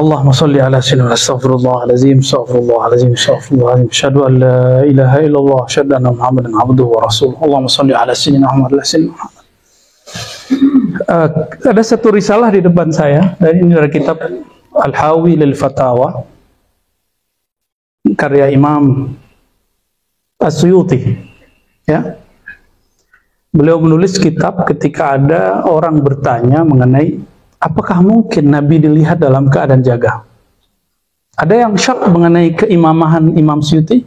Allahumma salli ala sayyidina astaghfirullahalazim astaghfirullahalazim astaghfirullahalazim asyhadu an la ilaha illallah asyhadu anna muhammadan abduhu wa rasuluh. Allahumma salli ala sayyidina Muhammad ala sayyidina Muhammad. Ada satu risalah di depan saya, dan ini dari kitab Al-Hawi lil Fatawa karya Imam As-Suyuti, ya. Beliau menulis kitab ketika ada orang bertanya mengenai apakah mungkin Nabi dilihat dalam keadaan jaga. Ada yang syak mengenai keimamahan Imam Suyuti.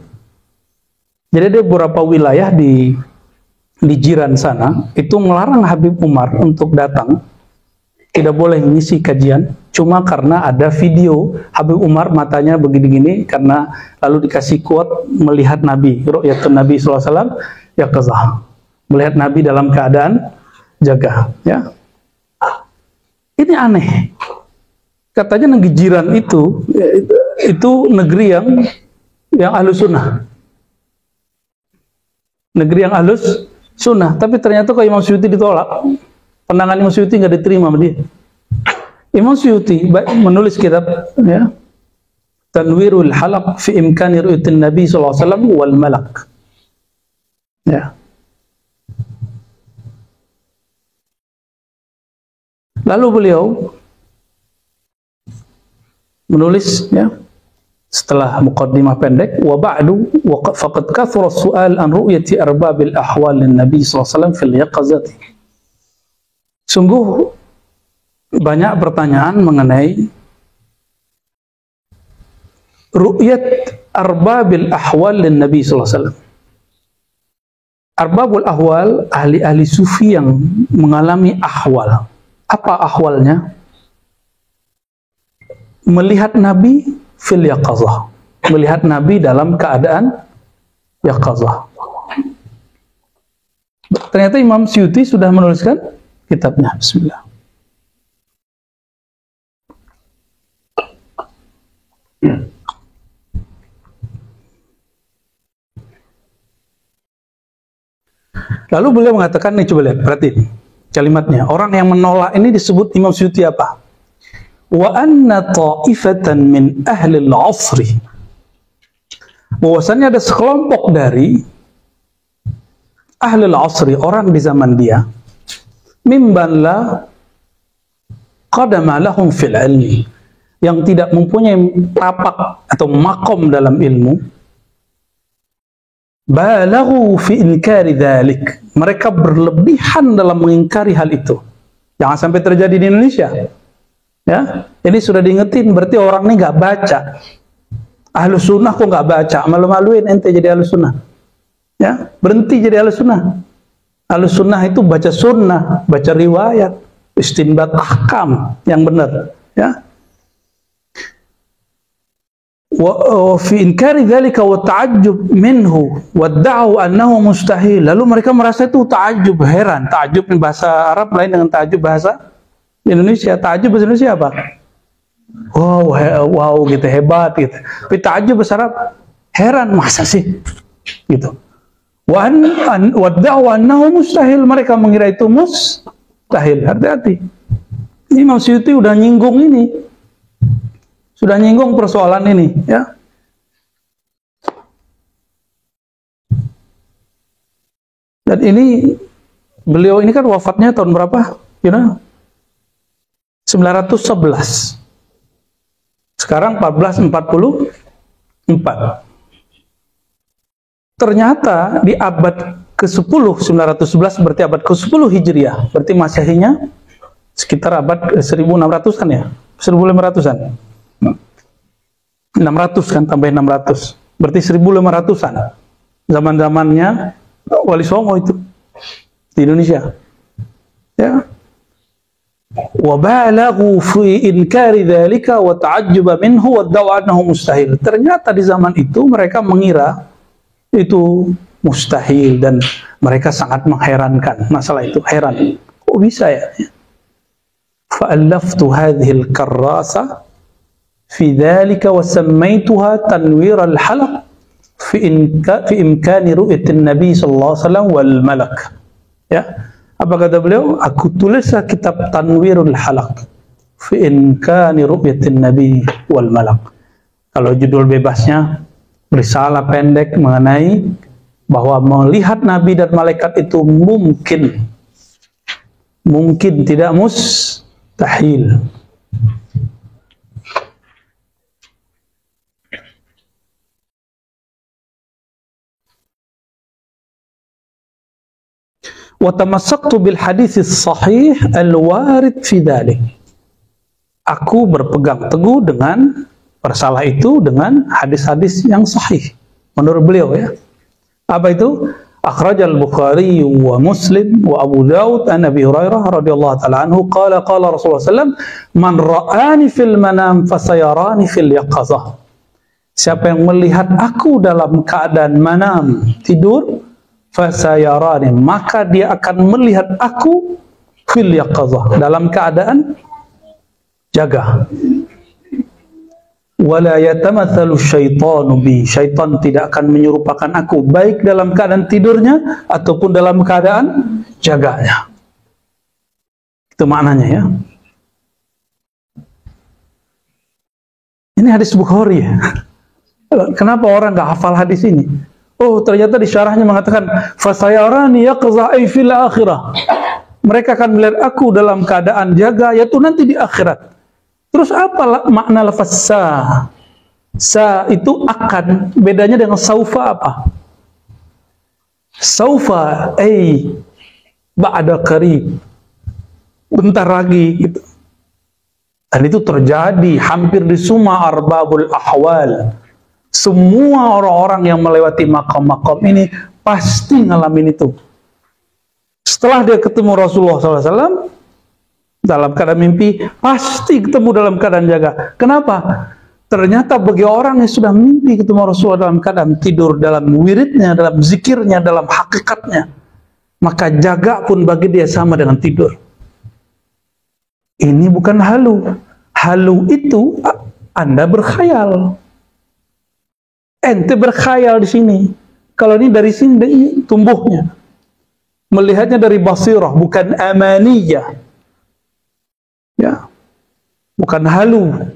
Jadi ada beberapa wilayah di jiran sana itu melarang Habib Umar untuk datang, tidak boleh mengisi kajian, cuma karena ada video Habib Umar matanya begini-gini, karena lalu dikasih quote melihat Nabi, ru'yatun Nabi sallallahu alaihi wasallam yaqazah, melihat Nabi dalam keadaan jaga, ya. Ini aneh. Katanya negeri jiran itu negeri yang ahlus sunnah. Negeri yang ahlus sunnah, tapi ternyata kok Imam Suyuti ditolak. Pandangan Imam Suyuti nggak diterima sama dia. Imam Suyuti menulis kitab, ya, Tanwirul Halaq fi imkani ru'yatin Nabi sallallahu alaihi wasallam wal malak. Ya. Lalu beliau menulis, ya, setelah muqaddimah pendek, wa ba'du wa faqad kathura as-su'al an ru'yati arbabil ahwal lin Nabi sallallahu alaihi wasallam fil yaqazati. Sungguh banyak pertanyaan mengenai ru'yat arbabil ahwal lin Nabi sallallahu alaihi wasallam. Arbabul ahwal, ahli-ahli sufi yang mengalami ahwal. Apa ahwalnya? Melihat Nabi fil yaqazah, melihat Nabi dalam keadaan yaqazah. Ternyata Imam Suyuti sudah menuliskan kitabnya. Bismillah. Lalu beliau mengatakan, nih coba lihat, perhatiin kalimatnya. Orang yang menolak ini disebut Imam Suyuti apa? Wa anna ta'ifatan min ahli al-'asri. Bahwasannya ada sekelompok dari ahli al-'asri, orang di zaman dia, mimman la qadama lahum fil ilmi, yang tidak mempunyai tapak atau makom dalam ilmu, balaghu fi inkari dzalik, mereka berlebihan dalam mengingkari hal itu. Jangan sampai terjadi di Indonesia. Ya, ini sudah diingetin, berarti orang ini nggak baca. Ahlus sunnah kok nggak baca, malu-maluin ente jadi ahlus sunnah. Ya, berhenti jadi ahlus sunnah. Ahlus sunnah itu baca sunnah, baca riwayat, istinbat ahkam yang benar. Ya. Wa fi inkari dzalika wa ta'ajjub minhu wa da'u annahu mustahil. Lalu mereka merasa itu ta'ajjub, heran. Ta'ajjub bahasa Arab lain dengan ta'ajjub bahasa Indonesia. Ta'ajjub bahasa Indonesia apa? Wow gitu, hebat gitu. Tapi ta'ajjub bahasa Arab heran, masa sih? Gitu. Wa da'u annahu mustahil, mereka mengira itu mustahil. Hati-hati. Imam Suyuti udah nyinggung ini. Sudah nyinggung persoalan ini, ya. Dan ini beliau ini kan wafatnya tahun berapa? You know? 911. Sekarang 1444. Ternyata di abad ke-10, 911 berarti abad ke-10 Hijriah. Berarti Masehinya sekitar abad 1600-an ya? 1500-an. 600 kan, tambah 600. Berarti 1500-an. Zaman-zamannya Wali Songo itu di Indonesia. Ya. Wa balaghu fi inkari dzalika wa ta'ajjuba minhu wa da'u annahu mustahil. Ternyata di zaman itu mereka mengira itu mustahil dan mereka sangat mengherankan masalah itu, heran. Kok bisa ya? Fa'allaftu hadhihi al-karrasa fi dzalika wa sammaytuha tanwir al-halaq fi imkani ru'yatin Nabi sallallahu alaihi wasallam wal malak. Ya. Apa kata beliau? Aku tulislah kitab Tanwirul Halaq. fi imkani ru'yatin nabi wal malak. Kalau judul bebasnya risalah pendek mengenai bahwa melihat nabi dan malaikat itu mungkin tidak mustahil. Wa tamassaktu bil hadits sahih al-warid fi dzalik. Aku berpegang teguh dengan persalah itu dengan hadis-hadis yang sahih menurut beliau ya. Apa itu? Akhraj al-Bukhari wa Muslim wa Abu Dawud an Abi Hurairah radhiyallahu ta'ala anhu qala Rasulullah sallam man ra'ani fil manam fasayarani fil yaqazah. Siapa yang melihat aku dalam keadaan manam tidur, fasayarani, maka dia akan melihat aku fil yaqazah, dalam keadaan jaga. Wala yatamathalu syaitanu bi, syaitan tidak akan menyerupakan aku baik dalam keadaan tidurnya ataupun dalam keadaan jaganya. Itu maknanya ya. Ini hadis Bukhari ya. Kenapa orang nggak hafal hadis ini? Oh, ternyata di syarahnya mengatakan fasayarani yaqza ay fil akhirah. Mereka akan melihat aku dalam keadaan jaga, yaitu nanti di akhirat. Terus apa makna lafaz sa? Sa itu akan, bedanya dengan saufa apa? Saufa ay ba'da qarib, bentar lagi gitu. Dan itu terjadi hampir di semua arbabul ahwal. Semua orang-orang yang melewati makam-makam ini pasti ngalamin itu. Setelah dia ketemu Rasulullah SAW dalam keadaan mimpi, pasti ketemu dalam keadaan jaga. Kenapa? Ternyata bagi orang yang sudah mimpi ketemu Rasulullah dalam keadaan tidur, dalam wiridnya, dalam zikirnya, dalam hakikatnya, maka jaga pun bagi dia sama dengan tidur. Ini bukan halu. Halu itu Anda berkhayal. Ente berkhayal di sini. Kalau ini dari sini tumbuhnya. Melihatnya dari basirah, bukan amaniyah. Ya. Bukan halu.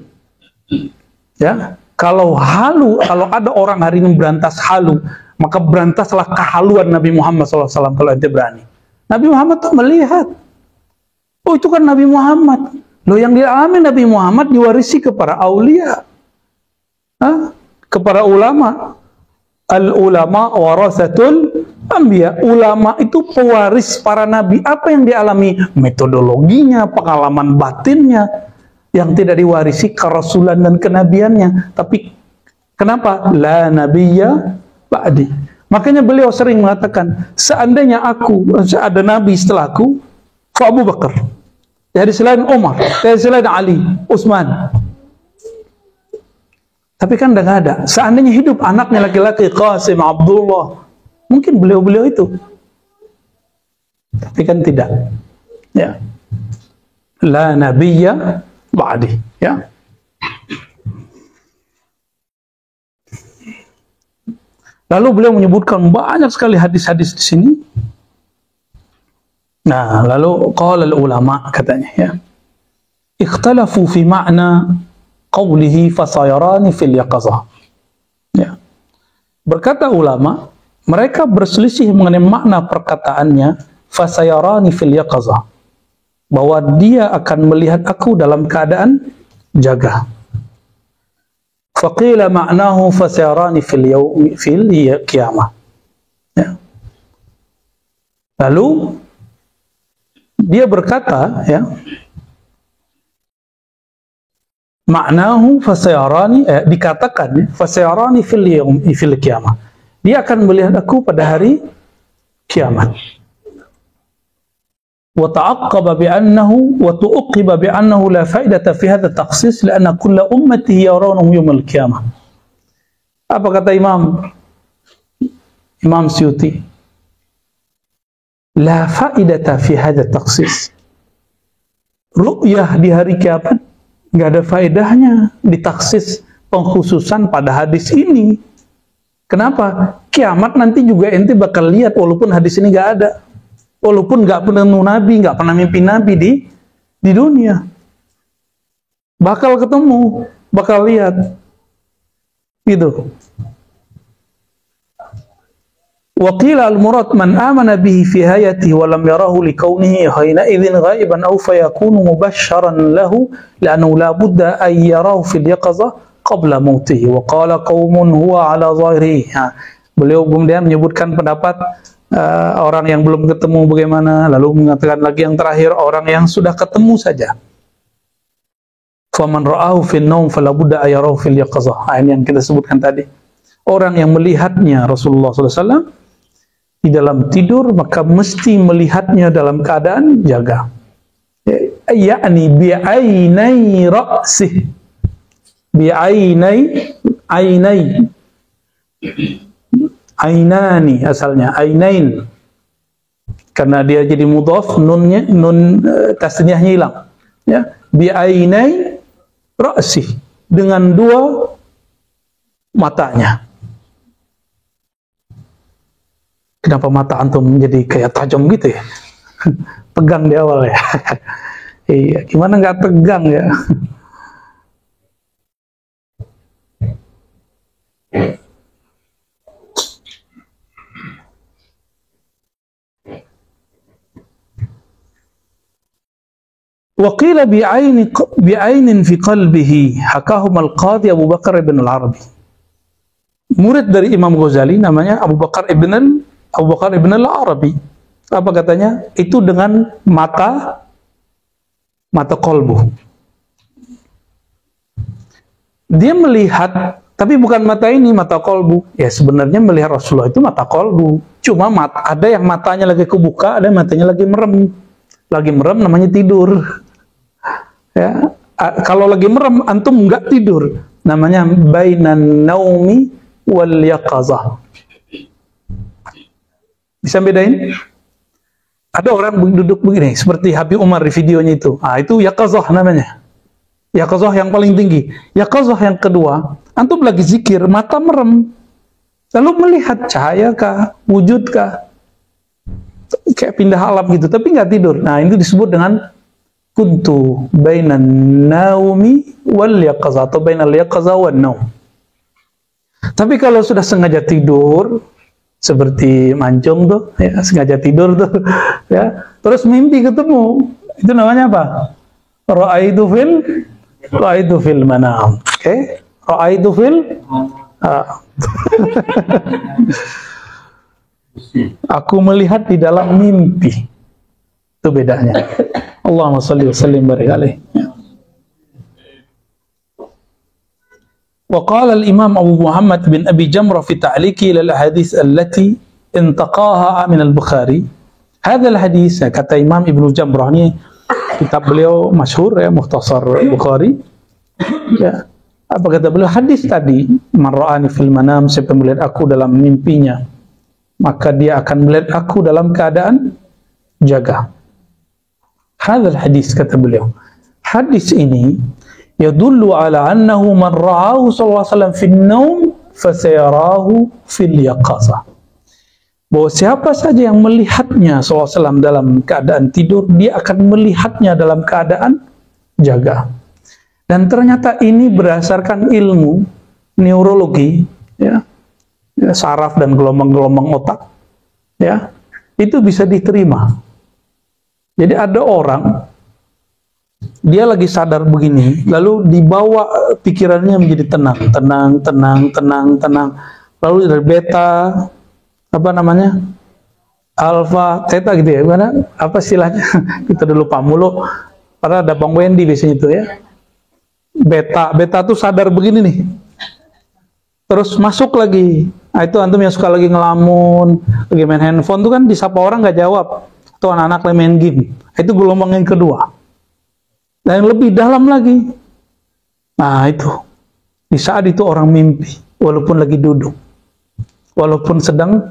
Ya. Kalau halu, kalau ada orang hari ini berantas halu, maka berantaslah kehaluan Nabi Muhammad SAW kalau ente berani. Nabi Muhammad tuh melihat. Oh, itu kan Nabi Muhammad. Loh, yang dialami Nabi Muhammad diwarisi kepada aulia. Kepada ulama. Al-ulama warasatul anbiya. Ulama itu pewaris para nabi. Apa yang dialami? Metodologinya, pengalaman batinnya, yang tidak diwarisi kerasulan dan kenabiannya. Tapi kenapa? La nabiyya ba'di. Makanya beliau sering mengatakan, seandainya ada nabi setelahku, fa Abu Bakar. Dari selain Umar, dari selain Ali, Utsman. Tapi kan udah gak ada. Seandainya hidup anaknya laki-laki Qasim, Abdullah, mungkin beliau-beliau itu. Tapi kan tidak. Ya. La nabiyya ba'di. Ya. Lalu beliau menyebutkan banyak sekali hadis-hadis di sini. Nah, lalu qala ulama katanya ya. Ikhtalafu fi ma'na qawlihi fasayarani fil yaqazah. Ya. Berkata ulama, mereka berselisih mengenai makna perkataannya fasayarani fil yaqazah, bahwa dia akan melihat aku dalam keadaan jaga. Faqila ma'nahu fasayarani fil qiyamah. Ya. Lalu dia berkata ya, maknahu fasayarani, dikatakan fasayarani fil qiyamah, dia akan melihat aku pada hari kiamat. Wa ta'aqqaba bi annahu wa tu'qiba bi annahu la fa'idata fi hadha at-takhsis li'anna kulla ummatihi yarawnahu yawm al-qiyamah. Apa kata Imam Suyuti? La fa'idata fi hadha at-takhsis. Ru'yah di hari kiamat nggak ada faedahnya ditaksis pengkhususan pada hadis ini. Kenapa? Kiamat nanti juga ente bakal lihat walaupun hadis ini nggak ada, walaupun nggak pernah nabi, nggak pernah mimpi nabi di dunia. bakal ketemu, bakal lihat. Gitu. Wa qila al-murad man amana bihi fi hayatihi wa lam yarahu li kaunihi hina idzin ghaiban aw fayakunu mubashsharan lahu li'annahu la budda an yarahu fil yaqظah qabla mautihi wa qala qaumun huwa ala zahirihi. Beliau kemudian menyebutkan pendapat orang yang belum ketemu bagaimana, lalu mengatakan lagi yang terakhir orang yang sudah ketemu saja. Faman ra'ahu fil naum fala budda an yarahu fil yaqظah. Ini yang kita sebutkan tadi. Orang yang melihatnya Rasulullah SAW di dalam tidur, maka mesti melihatnya dalam keadaan jaga. Yakni bi'ainai ra'sih. Bi'ainai. Ainani asalnya, ainain. Karena dia jadi mudhaf, nun tasniyahnya hilang. Ya, bi'ainai ra'sih, dengan dua matanya. Kenapa mata antum jadi kayak tajam gitu ya? Tegang di awal ya. Iya, gimana nggak tegang ya? Waqila bi'ainin fi qalbihi, hakahum al-qadhi Abu Bakar ibn al-Arabi. Murid dari Imam Ghazali namanya Abu Bakar ibn al-Arabi. Apa katanya? Itu dengan mata kolbu. Dia melihat, tapi bukan mata ini, mata kolbu. Ya sebenarnya melihat Rasulullah itu mata kolbu. Cuma ada yang matanya lagi kebuka, ada yang matanya lagi merem. Lagi merem namanya tidur. Ya, kalau lagi merem antum enggak tidur, namanya bainan naumi wal yaqazah. Bisa bedain? Ada orang duduk begini, seperti Habib Umar di videonya itu. Itu yaqazah namanya. Yaqazah yang paling tinggi. Yaqazah yang kedua, antum lagi zikir, mata merem. Lalu melihat cahaya kah, wujud kah? Kayak pindah alam gitu, tapi nggak tidur. Nah, itu disebut dengan kuntu bainan naumi wal yaqazah atau bainal yaqazah wan naum. Tapi kalau sudah sengaja tidur, seperti mancung tuh, ya, sengaja tidur tuh, ya, terus mimpi ketemu, itu namanya apa? Ra'aitu fil manam. Oke? Ra'aitu fil aku melihat di dalam mimpi. Itu bedanya. Allahumma shalli wa sallim barik alaihi. وقال الإمام أبو محمد بن أبي جمرة في تعليقه إلى الأحاديث التي انتقاها من البخاري. هذا الحديث kata Imam Ibnu Jamrah, ini kitab beliau masyhur ya, Mukhtasar Bukhari. Ya. Apa kata beliau? Hadis tadi, man ra'ani fil manam, siapa melihat aku dalam mimpinya, maka dia akan melihat aku dalam keadaan jaga. Hadzal hadis, kata beliau. Hadis ini yadullu ala annahu man ra'ahu sallallahu alaihi wasallam fil naum fasayarahu fil yaqazah. Bahwa siapa saja yang melihatnya sallallahu alaihi wasallam dalam keadaan tidur, dia akan melihatnya dalam keadaan jaga. Dan ternyata ini berdasarkan ilmu neurologi, ya, saraf dan gelombang-gelombang otak, ya, itu bisa diterima. Jadi ada orang, dia lagi sadar begini, lalu dibawa pikirannya menjadi tenang. Lalu dari beta, apa namanya, alfa, theta gitu ya, gimana? Apa istilahnya? Kita dulu lupa mulu. Padahal ada Bang Wendy biasanya itu ya. Beta tuh sadar begini nih. Terus masuk lagi. Nah, itu antum yang suka lagi ngelamun, lagi main handphone tuh kan disapa orang nggak jawab. Atau anak-anak lagi main game. Itu gelombang yang kedua. Dan yang lebih dalam lagi. Nah itu. Di saat itu orang mimpi. Walaupun lagi duduk. Walaupun sedang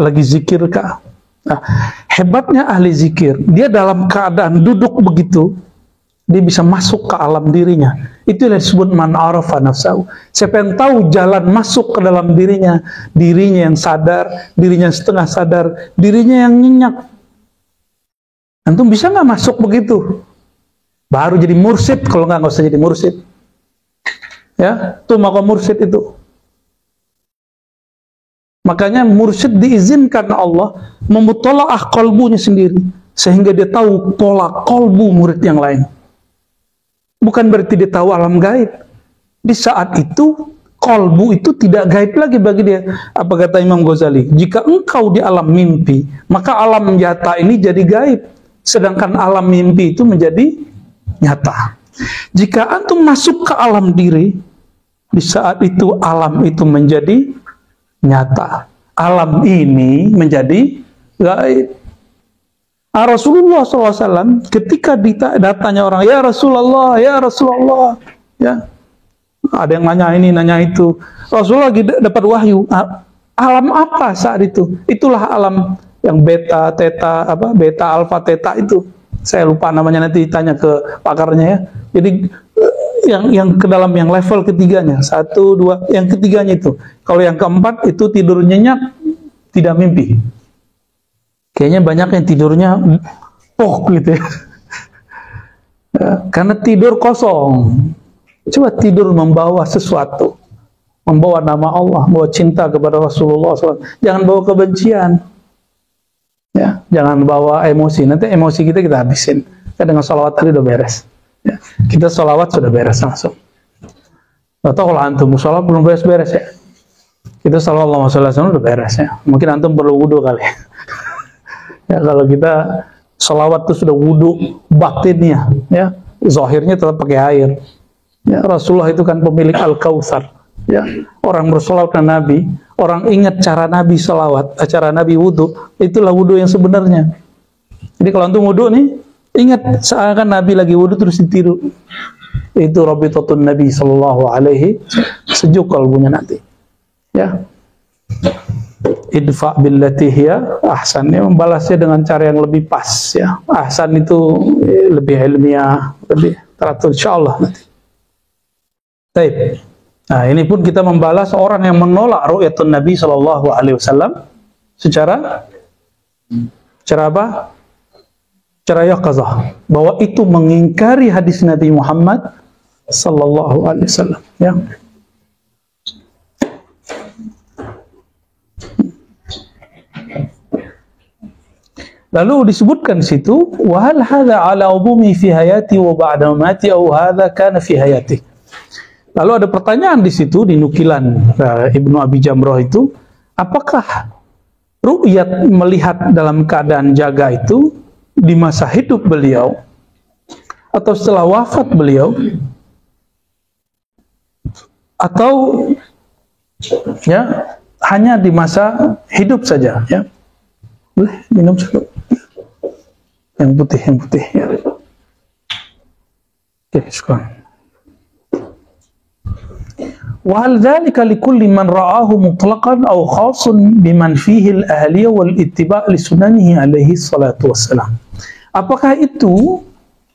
lagi zikir kah. Nah, hebatnya ahli zikir. Dia dalam keadaan duduk begitu. Dia bisa masuk ke alam dirinya. Itu yang disebut man arafa nafsahu. Siapa yang tahu jalan masuk ke dalam dirinya. Dirinya yang sadar. Dirinya yang setengah sadar. Dirinya yang nyenyak. Antum bisa nggak masuk begitu? baru jadi mursyid. Kalau nggak usah jadi mursyid. Ya, itu maqam mursyid itu. Makanya mursyid diizinkan Allah memutolaah kolbunya sendiri, sehingga dia tahu pola kolbu murid yang lain. Bukan berarti dia tahu alam gaib. Di saat itu, kolbu itu tidak gaib lagi bagi dia. Apa kata Imam Ghazali? Jika engkau di alam mimpi, maka alam nyata ini jadi gaib. Sedangkan alam mimpi itu menjadi nyata. Jika antum masuk ke alam diri, di saat itu alam itu menjadi nyata. Alam ini menjadi gaib. Rasulullah SAW ketika datanya orang, ya Rasulullah, ya Rasulullah, ya, ada yang nanya ini, nanya itu. Rasulullah lagi dapat wahyu. Alam apa saat itu? Itulah alam yang beta, teta, beta, alfa, teta itu. Saya lupa namanya, nanti tanya ke pakarnya ya. Jadi yang ke dalam yang level ketiganya, 1, 2, yang ketiganya itu. Kalau yang keempat itu tidur nyenyak, tidak mimpi. Kayaknya banyak yang tidurnya gitu ya. Karena tidur kosong. Coba tidur membawa sesuatu, membawa nama Allah, membawa cinta kepada Rasulullah SAW. Jangan bawa kebencian, ya. Jangan bawa emosi. Nanti emosi kita habisin. Kita dengan sholawat tadi udah beres. Ya. Kita sholawat sudah beres langsung. Atau kalau antum sholawat belum beres-beres ya. Kita sallallahu alaihi wasallam udah beres ya. Mungkin antum perlu wudu kali. Ya, kalau kita sholawat itu sudah wudu batinnya, ya. Zahirnya tetap pakai air. Ya, Rasulullah itu kan pemilik Al-Kautsar. Ya, orang bersolawat ke Nabi, orang ingat cara Nabi salawat, cara Nabi wudu, itulah wudu yang sebenarnya. Jadi kalau antum wudu nih, ingat seakan Nabi lagi wudu terus ditiru. Itu Rabitatun Nabi sallallahu alaihi, sejuk kalbunya nanti. Ya. Idfa billati hiya ahsan, ya, membalasnya dengan cara yang lebih pas ya. Ahsan itu lebih ilmiah, lebih teratur insyaallah nanti. Baik. Nah, ini pun kita membalas orang yang menolak ru'yatun Nabi sallallahu alaihi wasallam secara apa? Cara yaqazah, bahwa itu mengingkari hadis Nabi Muhammad sallallahu alaihi wasallam, ya. Lalu disebutkan di situ, wa hal hadza ala umumi fi hayati wa ba'da mamati aw hadza kana fi hayati. Lalu ada pertanyaan di situ di nukilan Ibnu Abi Jamrah itu, apakah ru'yat melihat dalam keadaan jaga itu di masa hidup beliau atau setelah wafat beliau, atau ya hanya di masa hidup saja, ya. Boleh minum satu. Yang putih ya. Oke, sekarang. Wa hal dzalika likulli man ra'ahu mutlaqan aw khasun biman fihi al-ahliyah wal ittiba' li sunanihi alaihi salatu wassalam. Apakah itu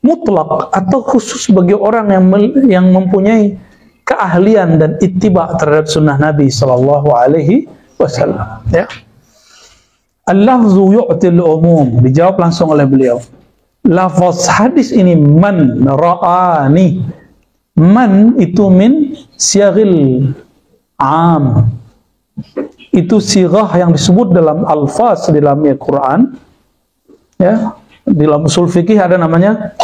mutlak atau khusus bagi orang yang mempunyai keahlian dan ittiba' terhadap sunnah Nabi sallallahu alaihi wasallam, ya? Al-lafzu yu'til umum, dijawab langsung oleh beliau. Lafaz hadis ini man ra'ani. Man itu min siyaghil am. Itu sirah yang disebut dalam alfaz di dalam Al-Quran. Ya, di dalam usul fikih ada namanya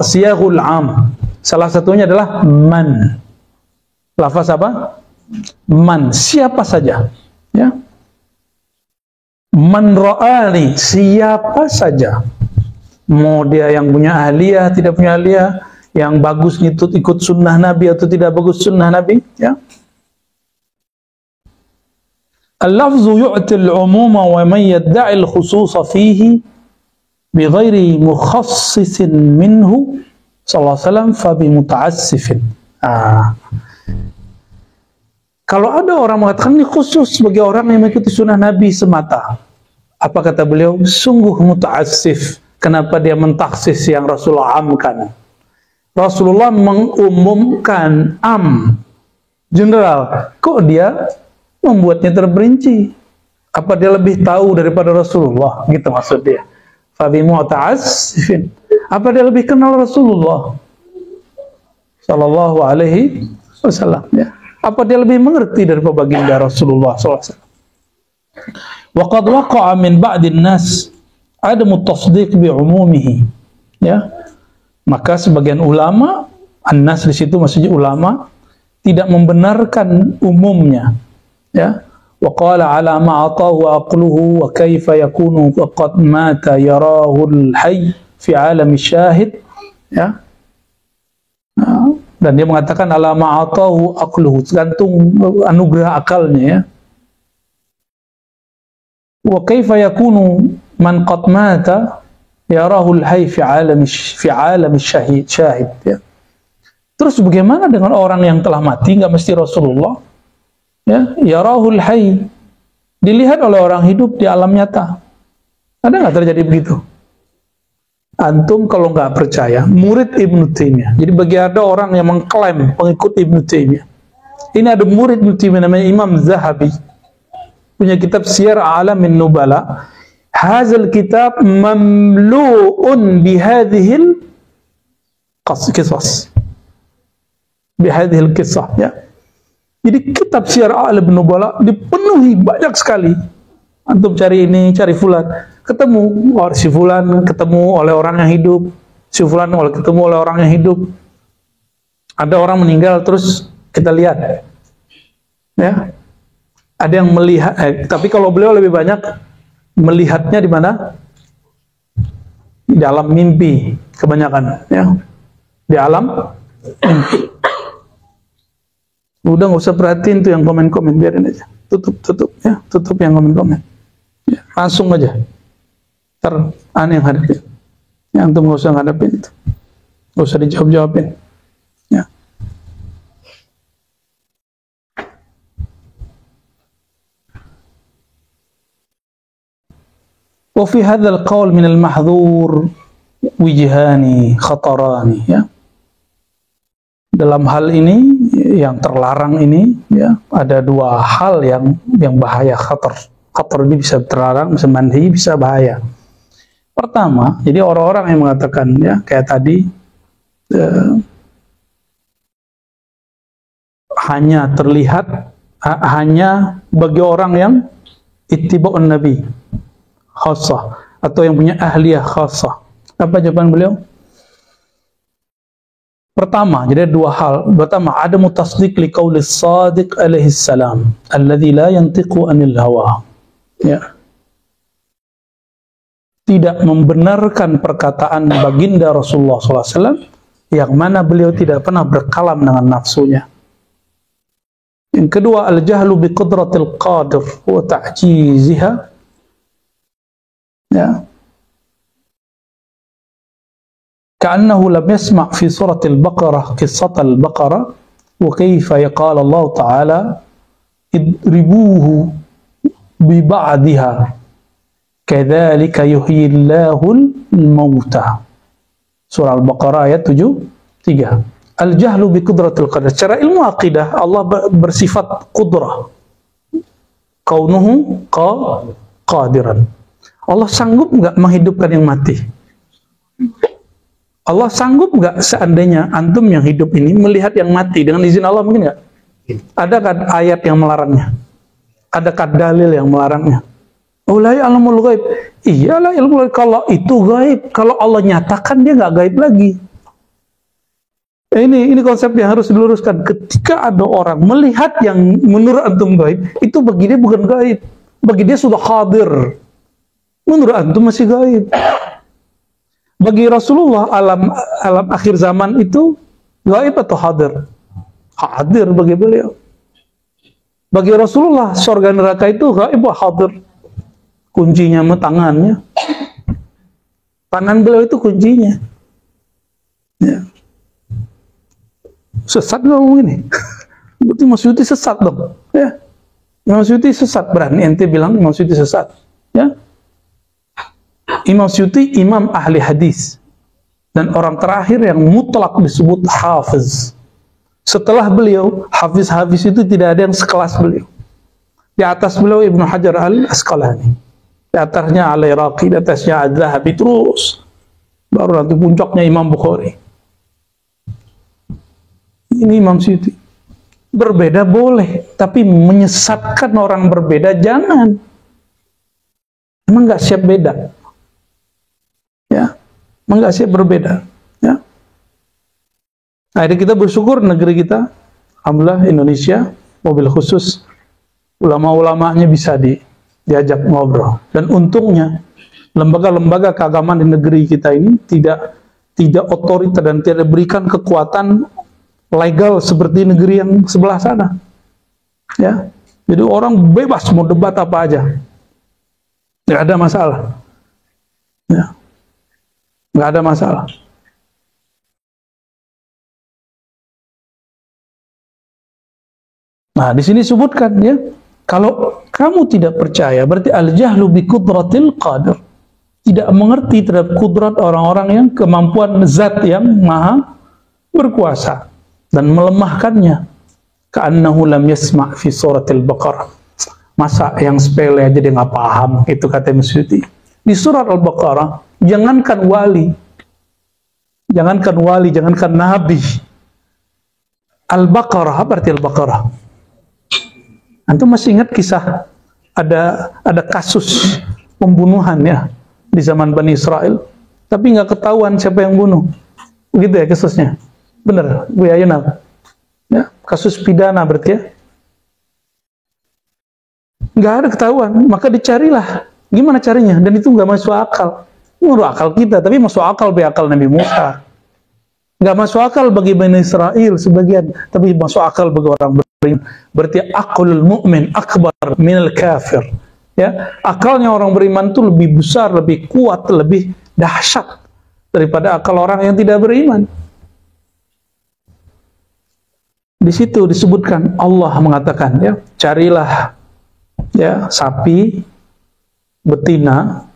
siyaghul am. Salah satunya adalah man. Lafaz apa? Man, siapa saja. Ya. Man ra'ani, siapa saja. Mau dia yang punya ahliyah, tidak punya ahliyah, yang bagus ikut sunnah Nabi atau tidak bagus sunnah Nabi, ya. Al-lafzu yu'til umuma wa man yadda'i al-khususa fihi bighairi mukhassisin minhu sallallahu alaihi wasallam fa bi muta'assifin. Kalau ada orang mengatakan ini khusus bagi orang yang mengikuti sunnah Nabi semata, apa kata beliau? Sungguh muta'assif. Kenapa dia mentaksis yang Rasulullah amkan? Rasulullah mengumumkan general. Kok dia membuatnya terperinci? Apa dia lebih tahu daripada Rasulullah? Gitu maksud dia. Fabi muta'assifin. Apa dia lebih kenal Rasulullah Sallallahu Alaihi Wasallam? Ya. Apa dia lebih mengerti daripada baginda Rasulullah Sallallahu Alaihi Wasallam? Wa qad waqa'a min ba'din nas adamu tasdiq bi umumihi. Ya. Maka sebagian ulama, an-nas di situ maksudnya ulama, tidak membenarkan umumnya. Ya. Wa qala ala ma atahu aqluhu wa kaifa yakunu qad mata yarahu al-hayy fi alam syahid. Ya. Dan dia mengatakan ala ma atahu aqluhu, tergantung anugerah akalnya, ya. Wa kaifa yakunu man qad mata yarahu al-hayy fi alam syahid, ya. Terus bagaimana dengan orang yang telah mati? Nggak mesti Rasulullah, ya. Yarahul hayy, dilihat oleh orang hidup di alam nyata. Ada nggak terjadi begitu? Antum kalau nggak percaya, murid Ibnu Taimiyah. Jadi bagi ada orang yang mengklaim pengikut Ibnu Taimiyah, ini ada murid Ibnu Taimiyah namanya Imam Zahabi, punya kitab Siyar A'lamin Nubala. Hazal kitab mamlu'un bihadhil qisas, bihadhil kisah, ya. Jadi kitab Siyar A'lamin Nubala dipenuhi banyak sekali. Antum cari ini, cari fulan, ketemu si fulan, ketemu oleh orang yang hidup, si fulan ketemu oleh orang yang hidup. Ada orang meninggal terus kita lihat, ya. Ada yang melihat, tapi kalau beliau lebih banyak melihatnya di mana? Di alam mimpi kebanyakan, ya. Di alam mimpi. Udah nggak usah perhatiin tuh yang komen-komen, biarin aja. Tutup ya, tutup yang komen-komen. Ya, langsung aja. Aneh yang hadapin. Yang antum nggak usah ngadapin itu. Nggak usah dijawab-jawabin. Ya. Wa fi hadzal qaul min al-mahdhur wijhani khatarani, ya. Dalam hal ini yang terlarang ini, ya, ada dua hal yang bahaya, khatar. Khatar ini bisa terlarang, bisa manhi, bisa bahaya. Pertama, jadi orang-orang yang mengatakan, ya, kayak tadi, hanya terlihat, hanya bagi orang yang ittiba'un nabi khassah, atau yang punya ahliyah khassah. Apa jawaban beliau? Pertama, jadi dua hal. Pertama, ada mutasdiq li qaulis sadiq alaihi salam alladzi la yantiqu anil hawa. Ya. Tidak membenarkan perkataan baginda Rasulullah SAW yang mana beliau tidak pernah berkalam dengan nafsunya. Yang kedua, al-jahlu bi qudratil qadir wa ta'jiziha. Ya. Ka'annahu lam yasma' fi suratil Baqarah qissatal Baqarah wa kaifa yaqala Allah Ta'ala idribuhu bi ba'diha kadzalika yuhyillahul mauta. Surah Al-Baqarah ayat 73. Al-jahlu bi qudratil qadar. Secara ilmu akidah Allah bersifat qudrah. Kaunuhu qadiran. Allah sanggup enggak menghidupkan yang mati? Allah sanggup enggak seandainya antum yang hidup ini melihat yang mati dengan izin Allah, mungkin enggak? Adakah ayat yang melarangnya? Adakah dalil yang melarangnya? Ulai alamul ghaib. Iyalah ilmu ghaib. Kalau itu gaib, kalau Allah nyatakan dia nggak gaib lagi. Ini konsep yang harus diluruskan. Ketika ada orang melihat yang menurut antum gaib, itu bagi dia bukan gaib. Bagi dia sudah hadir. Menurut antum masih gaib. Bagi Rasulullah alam akhir zaman itu gaib atau hadir? Hadir bagi beliau. Bagi Rasulullah surga neraka itu gaib atau hadir? Kuncinya mah tangannya. Tangan beliau itu kuncinya. Ya. Sesat nggak ngomong ini? Berarti Imam Suyuti sesat dong. Ya. Imam Suyuti sesat, berani ente bilang Imam Suyuti sesat. Ya. Imam Suyuti imam ahli hadis dan orang terakhir yang mutlak disebut hafiz. Setelah beliau, hafiz-hafiz itu tidak ada yang sekelas beliau. Di atas beliau Ibnu Hajar Al-Asqalani. Di atasnya Al-Iraqi, di atasnya Al-Zahabi, terus baru nanti puncaknya Imam Bukhari. Ini Imam Suyuti. Berbeda boleh, tapi menyesatkan orang berbeda jangan. Emang nggak siap beda, ya, emang nggak siap berbeda, ya. Akhirnya kita bersyukur negeri kita, alhamdulillah Indonesia, mobil khusus, ulama-ulamanya bisa diajak ngobrol. Dan untungnya lembaga-lembaga keagamaan di negeri kita ini tidak otoriter dan tidak berikan kekuatan legal seperti negeri yang sebelah sana. Ya, jadi orang bebas mau debat apa aja, nggak ada masalah. Ya, nggak ada masalah. Nah, di sini sebutkan ya, kalau kamu tidak percaya berarti al-jahlu bi qudratil qadir. Tidak mengerti terhadap kudrat orang-orang yang kemampuan zat yang maha berkuasa dan melemahkannya. Ka'annahu lam yasma' fi suratil Baqarah. Masa yang sepele aja dia nggak paham, itu kata Suyuti. Di surat Al-Baqarah, jangankan wali, jangankan nabi. Al-Baqarah, apa arti Al-Baqarah? Antum masih ingat kisah ada kasus pembunuhan ya di zaman Bani Israel, tapi nggak ketahuan siapa yang bunuh, begitu ya kasusnya, bener Bu Yayuna? Ya, kasus pidana berarti ya, nggak ada ketahuan, maka dicarilah, gimana carinya, dan itu nggak masuk akal, menurut akal kita, tapi masuk akal bagi akal Nabi Musa, nggak masuk akal bagi Bani Israel sebagian, tapi masuk akal bagi orang beriman. Berarti aqlul mu'min akbar minal kafir. Ya, akalnya orang beriman itu lebih besar, lebih kuat, lebih dahsyat daripada akal orang yang tidak beriman. Di situ disebutkan, Allah mengatakan ya, carilah ya sapi betina.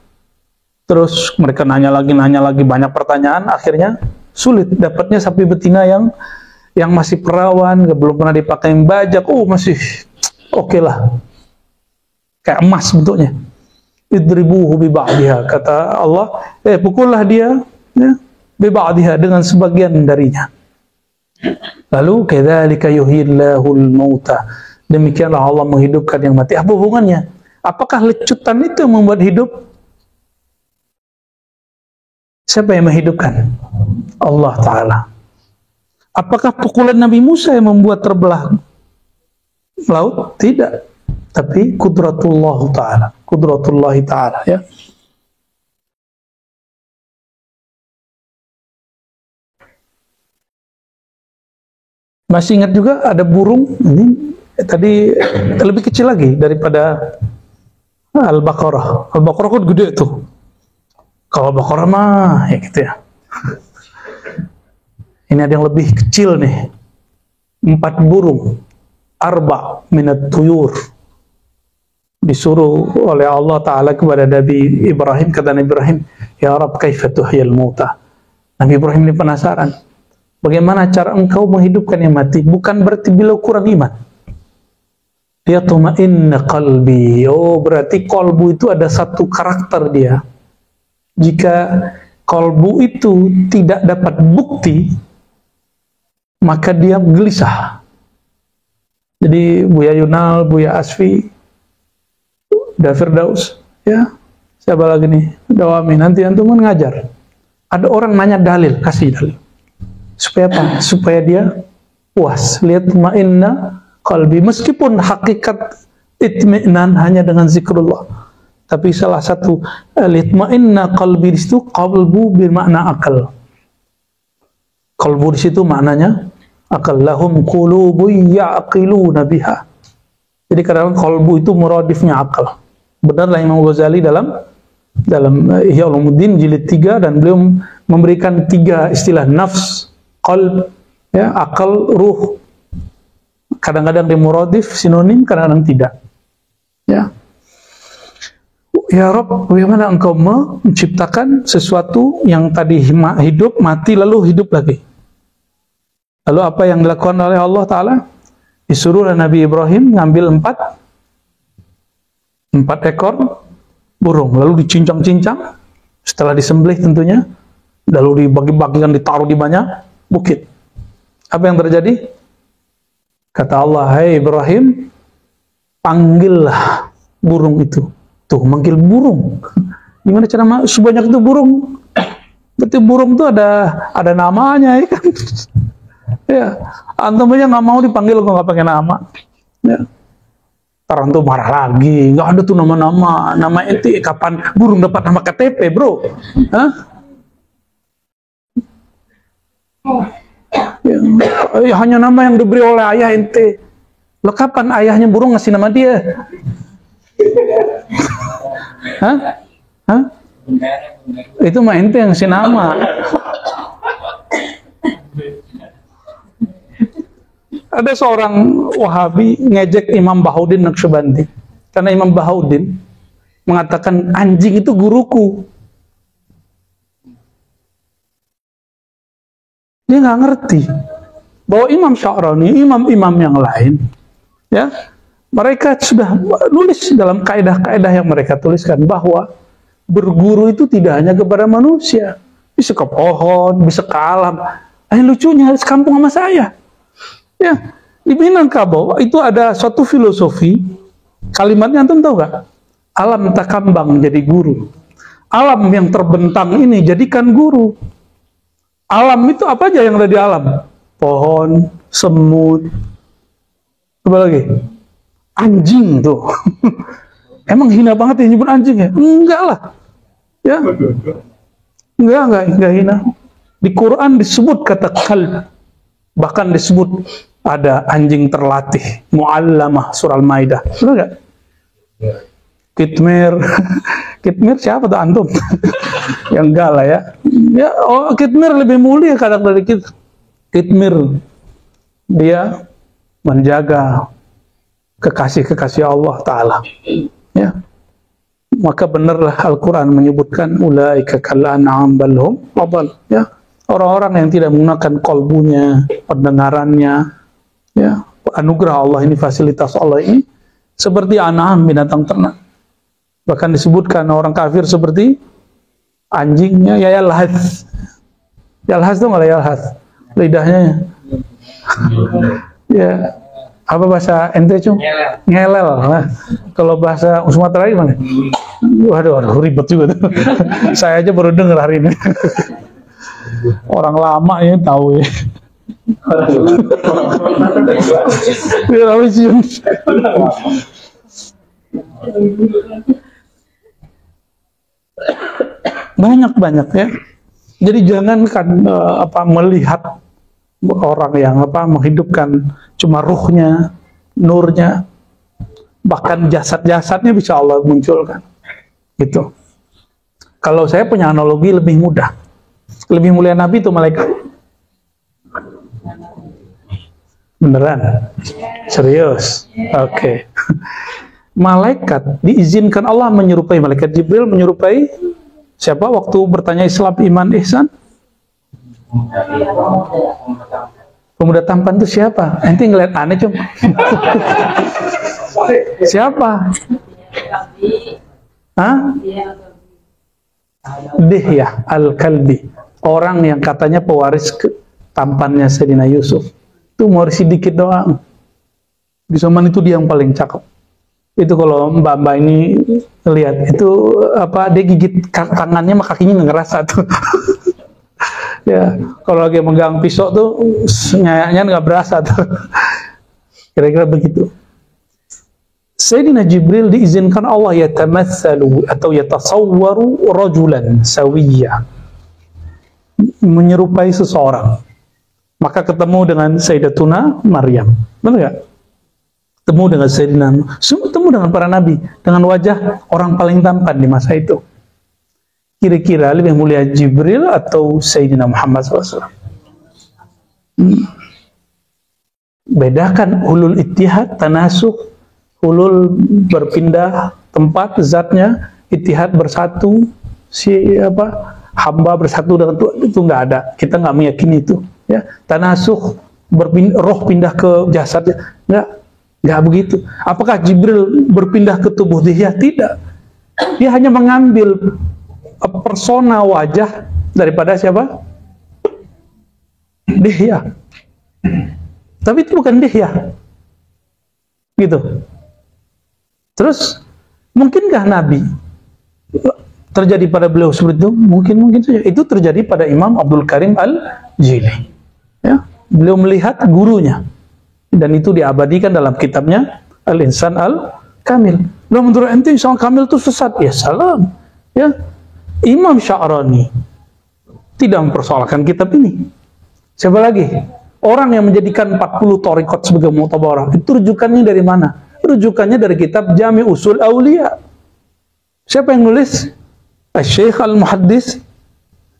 Terus mereka nanya lagi banyak pertanyaan, akhirnya sulit dapatnya sapi betina yang masih perawan, belum pernah dipakai bajak, masih oke lah, kayak emas bentuknya. Idribuhu bi ba'diha, kata Allah, pukullah dia ya, bi ba'diha, dengan sebagian darinya. Lalu kadzalika yuhyillahul mauta, demikianlah Allah menghidupkan yang mati. Apa hubungannya? Apakah lecutan itu yang membuat hidup? Siapa yang menghidupkan? Allah Ta'ala. Apakah pukulan Nabi Musa yang membuat terbelah laut? Tidak. Tapi kudratullah Ta'ala ya. Masih ingat juga ada burung ini tadi lebih kecil lagi daripada Al-Baqarah. Al-Baqarah kan gede tuh. Kalau Al-Baqarah mah ya gitu ya. Ini ada yang lebih kecil nih, 4 burung, arba minat tuyur, disuruh oleh Allah Ta'ala kepada Nabi Ibrahim. Kata Nabi Ibrahim, ya Rabb kaifa tuhyil mauta. Nabi Ibrahim ini penasaran, bagaimana cara engkau menghidupkan yang mati? Bukan berarti beliau kurang iman. Dia tuma'inna qalbi, berarti kolbu itu ada satu karakter dia. Jika kolbu itu tidak dapat bukti, maka dia gelisah. Jadi Buya Yunal, Buya Asfi, Firdaus, ya, siapa lagi nih? Dawami, nanti antum ngajar. Ada orang nanya dalil, kasih dalil. Supaya apa? Supaya dia puas. Lihat ma'inna qalbi, meskipun hakikat itmi'nan hanya dengan zikrullah. Tapi salah satu litma'inna qalbi di situ, qalbu bermakna akal. Qalbu di situ maknanya akal. Lahum qulubun ya'qiluna biha. Jadi kadang-kadang qalbu itu muradifnya akal. Benarlah Imam Ghazali dalam Ihya Ulumuddin jilid 3, dan beliau memberikan 3 istilah: nafs, qalb, ya, akal, ruh. Kadang-kadang dia muradif, sinonim, kadang-kadang tidak. Ya. Ya Rabb, bagaimana engkau menciptakan sesuatu yang tadi hidup, mati, lalu hidup lagi? Lalu apa yang dilakukan oleh Allah Ta'ala? Disuruh Nabi Ibrahim ngambil 4 ekor burung, lalu dicincang-cincang, setelah disembelih tentunya, lalu dibagi-bagikan, ditaruh di banyak bukit. Apa yang terjadi? Kata Allah, hai Ibrahim, panggillah burung itu. Tuh, manggil burung. Gimana cara sebanyak itu burung? Berarti burung itu ada namanya, ya kan? Ya, antum aja nggak mau dipanggil kok nggak pakai nama. Ya. Orang tuh marah lagi, nggak ada tuh nama-nama. Nama ente kapan burung dapat nama KTP, bro? Hah? Ya, hanya nama yang diberi oleh ayah ente. Lo kapan ayahnya burung ngasih nama dia? Hah? Hah? Itu mah ente yang ngasih nama. Ada seorang Wahabi ngejek Imam Bahaudin Naqsyabandi karena Imam Bahaudin mengatakan anjing itu guruku. Dia nggak ngerti bahwa Imam Sya'rani, imam-imam yang lain, ya, mereka sudah nulis dalam kaidah-kaidah yang mereka tuliskan bahwa berguru itu tidak hanya kepada manusia, bisa ke pohon, bisa ke alam. Lucunya sekampung sama saya. Ya, di Minangkabau itu ada suatu filosofi, kalimatnya antum tahu gak? Alam takambang jadi guru. Alam yang terbentang ini jadikan guru. Alam itu apa aja yang ada di alam? Pohon, semut, apa lagi? Anjing tuh. Emang hina banget yang nyebut anjing ya? Enggak lah. Ya. Enggak hina. Di Quran disebut kata kalb. Bahkan disebut ada anjing terlatih, mu'allamah, surah Al-Maidah. Benar nggak? Kitmir, Kitmir siapa tuh antum? Ya enggak lah ya. Ya, Kitmir lebih mulia kadang dari kita. Kitmir dia menjaga kekasih-kekasih Allah Ta'ala. Ya. Maka benarlah Al-Quran menyebutkan ulaika kal an'am bal hum adall. Ya. Orang-orang yang tidak menggunakan kolbunya, pendengarannya, ya, anugerah Allah ini, fasilitas Allah ini, seperti an'am, binatang ternak. Bahkan disebutkan orang kafir seperti anjingnya, ya yalhaz. Yalhaz itu nggak yalhaz? Lidahnya. Ya, apa bahasa ente cum? Ngelel. Nah, kalau bahasa Sumatera gimana? Waduh, ribet juga tuh. Saya aja baru dengar hari ini. Orang lama ya tahu ya. Banyak ya. Jadi jangankan melihat orang yang menghidupkan cuma ruhnya, nurnya, bahkan jasad-jasadnya bisa Allah munculkan. Gitu. Kalau saya punya analogi lebih mudah. Lebih mulia Nabi itu malaikat. Beneran? Serius? Oke. Malaikat diizinkan Allah menyerupai malaikat Jibril, menyerupai siapa waktu bertanya Islam, iman, ihsan? Pemuda tampan itu siapa? Ente ngeliat aneh cum. Siapa? Hah? Dihya Al-Kalbi, orang yang katanya pewaris tampannya Sayyidina Yusuf. Itu mewarisi dikit doang. Di zaman itu dia yang paling cakep. Itu kalau mbak-mbak ini lihat itu dia gigit tangannya sama kakinya nggak ngerasa tuh. Ya, kalau lagi megang pisau tuh nyayanya nggak berasa tuh. Kira-kira begitu. Sayyidina Jibril diizinkan Allah yatamatsalu atau yatasawwaru rajulan sawiyya, menyerupai seseorang. Maka ketemu dengan Sayyidatuna Maryam. Benar nggak? Ketemu dengan Sayyidina, ketemu dengan para nabi dengan wajah orang paling tampan di masa itu. Kira-kira lebih mulia Jibril atau Sayyidina Muhammad SAW? Bedakan ulul ittihad, tanasuh, ulul berpindah tempat zatnya, ittihad bersatu, hamba bersatu dengan Tuhan, itu nggak ada. Kita nggak meyakini itu. Ya, tanasuh, roh pindah ke jasad, nggak begitu. Apakah Jibril berpindah ke tubuh Dihya? Tidak. Dia hanya mengambil persona wajah daripada siapa? Dihya. Tapi itu bukan Dihya. Gitu. Terus, mungkinkah Nabi terjadi pada beliau seperti itu? Mungkin saja. Itu terjadi pada Imam Abdul Karim Al-Jili. Ya, beliau melihat gurunya. Dan itu diabadikan dalam kitabnya Al-Insan Al-Kamil. Loh, menurut ente Insan Kamil itu sesat? Ya salam. Ya. Imam Sya'rani tidak mempersoalkan kitab ini. Siapa lagi? Orang yang menjadikan 40 thariqat sebagai mu'tabarah. Itu rujukannya dari mana? Rujukannya dari kitab Jami' Usul Auliya. Siapa yang nulis? Syekh Al-Muhaddis.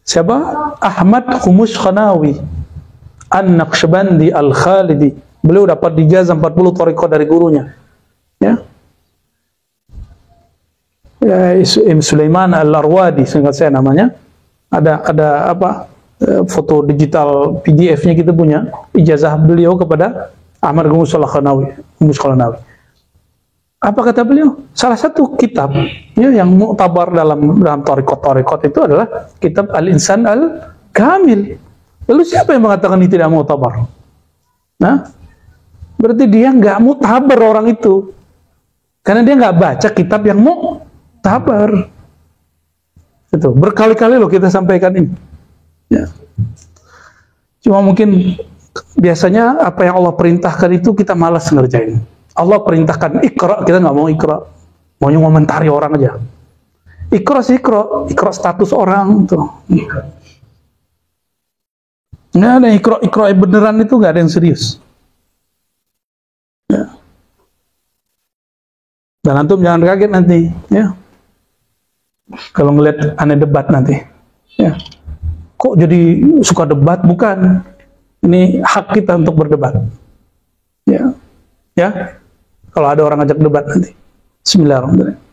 Siapa? Ahmad Khumus Khanawi An-Naqsyabandi Al-Khalidi. Beliau dapat dijazah 40 thariqat dari gurunya. Ya. Sulaiman Al-Arwadi, singkat saya namanya. Ada apa? Foto digital PDF-nya kita punya, ijazah beliau kepada Ahmad Khumus Khanawi. Apa kata beliau? Salah satu kitab ya, yang mu'tabar dalam thariqat itu adalah kitab Al-Insan Al-Kamil. Lalu siapa yang mengatakan ini tidak mu'tabar? Nah, berarti dia nggak mu'tabar orang itu, karena dia nggak baca kitab yang mu'tabar. Itu berkali-kali loh kita sampaikan ini. Ya. Cuma mungkin biasanya apa yang Allah perintahkan itu kita malas ngerjain. Allah perintahkan Iqra, kita nggak mau Iqra, maunya ngomentari orang aja. Iqra sih Iqra status orang tuh. Nggak ada Iqra beneran itu, nggak ada yang serius. Ya. Dan antum jangan kaget nanti, ya. Kalau ngeliat aneh debat nanti, ya. Kok jadi suka debat? Bukan. Ini hak kita untuk berdebat. Ya. Ya. Kalau ada orang ngajak debat nanti. Bismillahirrahmanirrahim.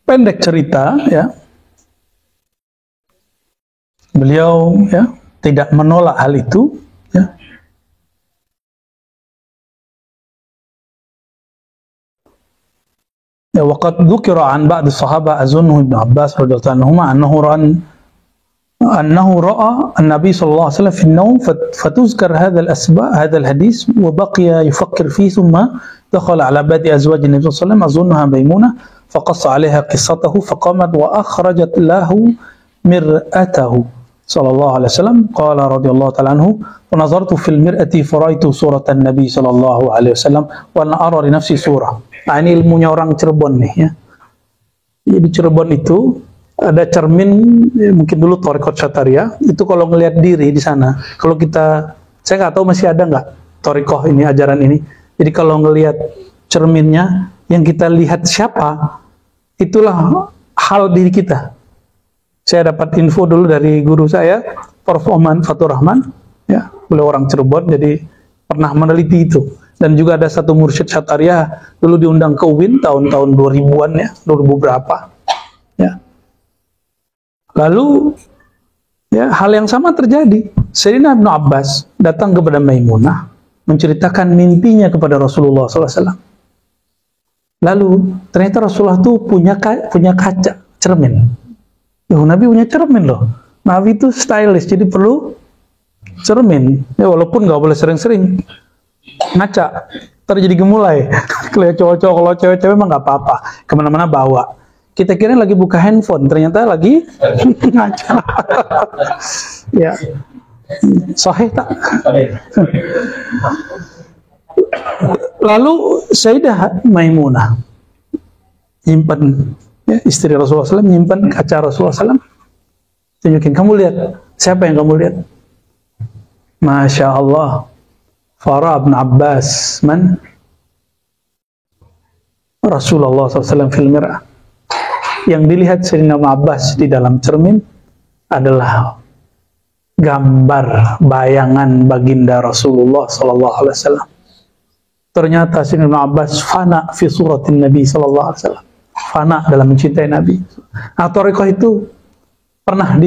Pendek cerita, ya, beliau ya tidak menolak hal itu, ya. Ya, waqad dzukira an ba'd as-sahabah azunnu Ibnu Abbas radhiyallahu anhu annahu ra'a an-nabi sallallahu alaihi wasallam fi an-nawm fatuzkar hadha al-asba' hadha al-hadith wa baqiya yufakkir fihi thumma dakhala ala ba'di azwaj an-nabi sallallahu alaihi wasallam azunnaha Maimunah فقص عليها قصته فقامت وأخرجت له مرأته صلى الله عليه وسلم قال رضي الله تعالى عنه ونظرت في المرأة فرأيت صورة النبي صلى الله عليه وسلم وأنا أرى لنفسي صورة. Nah, ini ilmunya orang Cirebon nih ya. Di Cirebon itu ada cermin, mungkin dulu thariqat Syataria itu kalau ngelihat diri di sana. Kalau kita, saya nggak tahu masih ada nggak thariqah ini, ajaran ini. Jadi kalau ngelihat cerminnya, yang kita lihat siapa, itulah hal diri kita. Saya dapat info dulu dari guru saya, Prof. Oman Fatur Rahman, ya, beliau orang Cirebon, jadi pernah meneliti itu. Dan juga ada satu mursyid Syataria, dulu diundang ke UIN tahun-tahun 2000-an ya, 2000 berapa. Ya. Lalu, ya, hal yang sama terjadi. Sayyidina Ibnu Abbas datang kepada Maimunah, menceritakan mimpinya kepada Rasulullah SAW. Lalu ternyata Rasulullah itu punya kaca, cermin. Nabi punya cermin loh. Nabi itu stylish, jadi perlu cermin. Ya, walaupun nggak boleh sering-sering ngaca, terjadi gemulai. Kalau cowok-cowok, kalau cewek-cewek emang nggak apa-apa, kemana-mana bawa. Kita kira lagi buka handphone, ternyata lagi ngaca. Ya, sahih tak? Lalu Sayyidah Maimunah nyimpan, ya, istri Rasulullah SAW nyimpan kaca Rasulullah SAW, tunjukin, kamu lihat, siapa yang kamu lihat? Masya Allah, Farah bin Abbas, man? Rasulullah SAW fil mir'ah. Yang dilihat Sayyidina Abbas di dalam cermin adalah gambar, bayangan baginda Rasulullah sallallahu alaihi wasallam. Ternyata Ibnu Abbas fana fi suratin Nabi sallallahu alaihi wasallam. Fana dalam mencintai Nabi. Nah, thariqah itu pernah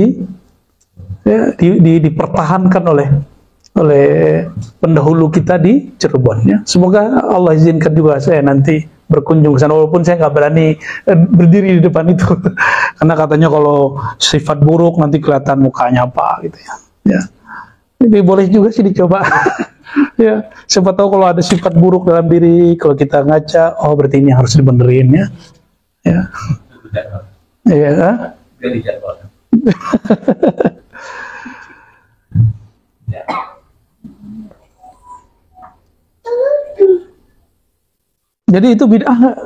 dipertahankan oleh pendahulu kita di Cirebon, ya. Semoga Allah izinkan juga saya nanti berkunjung ke sana, walaupun saya nggak berani berdiri di depan itu karena katanya kalau sifat buruk nanti kelihatan mukanya apa gitu, ya. Ya, ini boleh juga sih dicoba. Ya, siapa tahu kalau ada sifat buruk dalam diri, kalau kita ngaca, oh berarti ini harus dibenerin, ya. Ya. Iya, kan? Jadi itu bid'ah nggak?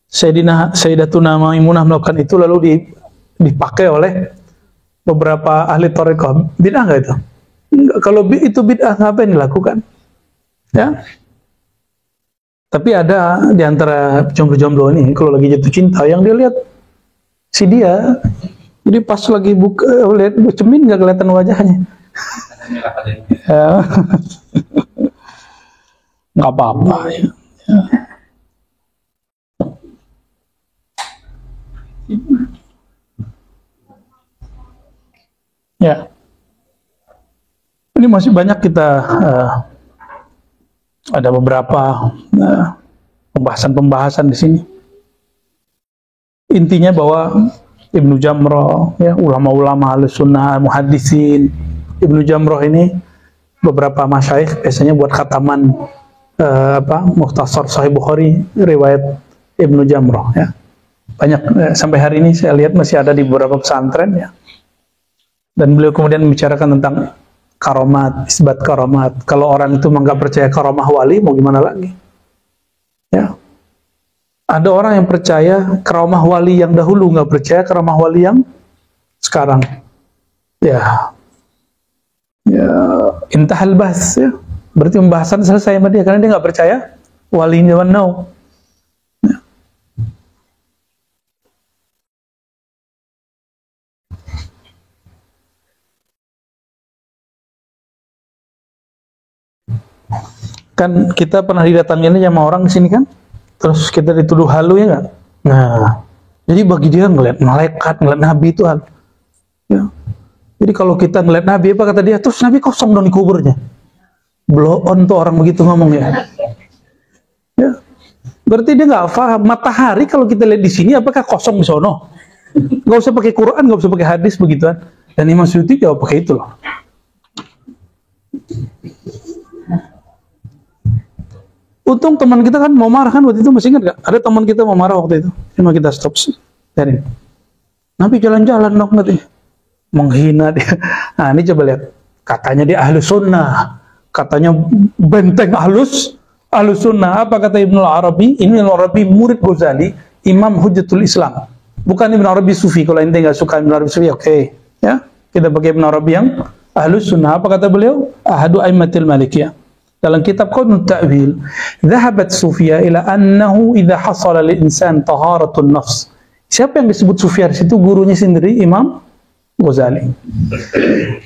Sayyidatuna Maimunah melakukan itu lalu dipakai oleh beberapa ahli thariqah. Bid'ah nggak itu? Enggak, kalau itu bid'ah ngapain dilakukan? Ya. Tapi ada di antara jomblo-jomblo ini kalau lagi jatuh cinta yang dia lihat si dia, jadi pas lagi lihat cermin nggak kelihatan wajahnya. Ya. Nggak apa-apa, ya. Ya, ini masih banyak kita ada beberapa pembahasan-pembahasan di sini. Intinya bahwa Ibnu Jamrah, ya, ulama-ulama Ahlus Sunnah, muhaddisin, Ibnu Jamrah ini beberapa masyayikh biasanya buat khataman Mukhtasar Sahih Bukhari riwayat Ibnu Jamrah, ya. Banyak sampai hari ini saya lihat masih ada di beberapa pesantren, ya. Dan beliau kemudian membicarakan tentang karomat, isbat karomat. Kalau orang itu nggak percaya karomah wali, mau gimana lagi? Ya. Ada orang yang percaya karomah wali yang dahulu, nggak percaya karomah wali yang sekarang. Ya, ya, intahal bahas, ya. Berarti pembahasan selesai sama dia karena dia nggak percaya wali zaman now. Ya. Kan kita pernah didatangin sama orang di sini kan, terus kita dituduh halu, ya nggak? Nah, jadi bagi dia ngeliat malaikat, ngeliat nabi itu halu. Ya. Jadi kalau kita ngeliat nabi, apa kata dia? Terus nabi kosong dong di kuburnya. Blow on tuh orang begitu ngomong, ya. Ya. Berarti dia nggak paham matahari kalau kita lihat di sini apakah kosong di sono? Nggak usah pakai Quran, nggak usah pakai hadis begituan. Dan Imam Suyuti jawab pakai itu loh. Untung teman kita kan mau marah kan waktu itu, masih ingat gak? Ada teman kita mau marah waktu itu, cuma kita stop dari Nabi jalan-jalan dong katanya, menghina dia. Nah ini coba lihat, katanya dia ahlu sunnah, katanya benteng ahlus sunnah. Apa kata Ibnu Arabi? Ibnu Arabi murid Ghazali, Imam Hujjatul Islam, bukan Ibnu Arabi Sufi. Kalau ente nggak suka Ibnu Arabi Sufi, oke, ya kita pakai Ibnu Arabi yang ahlus sunnah. Apa kata beliau? Ahadu aimatil malikiyah. Dalam kitab Qadnut Ta'wil, dhahabat Sufiyah ila annahu idha hasala lil insan taharatun nafs. Siapa yang disebut Sufiyah di situ? Gurunya sendiri Imam Ghazali.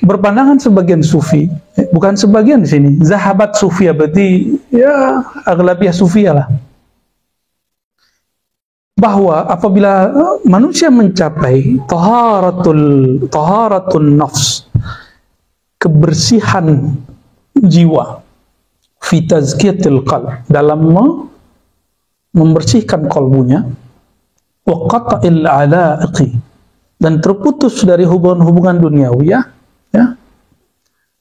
Berpandangan sebagian Sufi, bukan sebagian di sini. Zahabat Sufiyah berarti ya aglabiah Sufiyah lah. Bahwa apabila manusia mencapai taharatun nafs, kebersihan jiwa, fi tazkiyatil qalb, dalam membersihkan kalbunya, wa qata'il ala'iqi, dan terputus dari hubungan-hubungan duniawi, ya.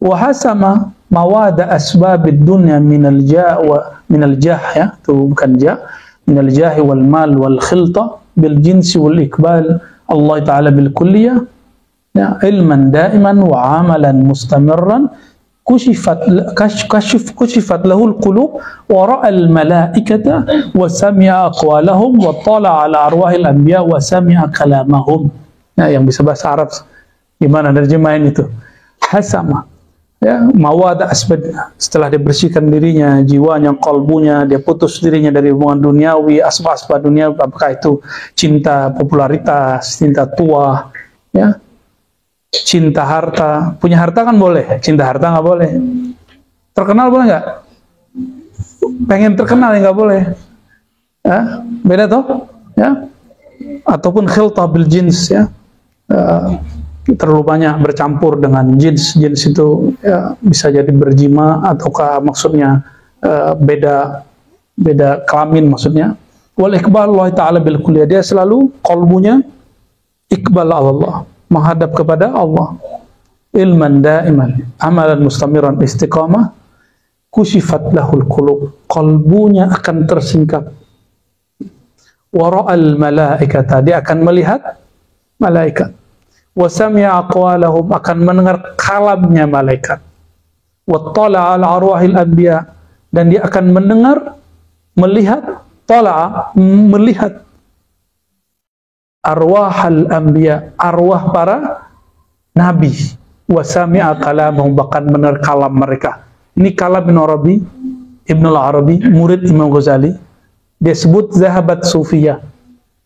Wa hasama mawada asbabid dunya minal ja' wa minal jah, ya, itu bukan ja', minal jahi wal mal wal khilta bil jinsi wal ikbal Allah Ta'ala bil kulliyah, ya, ilman daiman wa amalan mustamirran كشفت له القلوب ورأى الملائكة وسمع أقوالهم وطلع على أرواح الأنبياء وسمع كلامهم. Nah, yang bisa bahasa Arab gimana terjemahin itu? Hasama, ya, mawada asbad, setelah dia bersihkan dirinya, jiwanya, kalbunya, dia putus dirinya dari hubungan duniawi, asbab-asbab dunia, apakah itu cinta popularitas, cinta tua, ya, cinta harta. Punya harta kan boleh, cinta harta nggak boleh. Terkenal boleh nggak? Pengen terkenal ya nggak boleh. Ya, beda toh? Ya. Ataupun khiltah bil jins, ya. Terlalu banyak bercampur dengan jins itu ya, bisa jadi berjima ataukah maksudnya beda kelamin maksudnya. Wal iqbal Allah Ta'ala bil kulliyah, dia selalu qalbunya iqbal Allah, menghadap kepada Allah. Ilman daiman, amalan mustamiran, istiqamah, kushifat lahul qulub, qalbunya akan tersingkap. Wara'al malaikata, dia akan melihat malaikat. Wa sami'a aqwalahum, akan mendengar kalamnya malaikat. Wa tala'a ala arwahil anbiya, dan dia akan mendengar, melihat, tala'a, melihat arwahal anbiya, arwah para nabi. Wa sami'a kalamahum, bahkan mendengar kalam mereka. Ini kalam Ibnu al-Arabi, murid Imam Ghazali. Dia sebut zahabat sufiyah.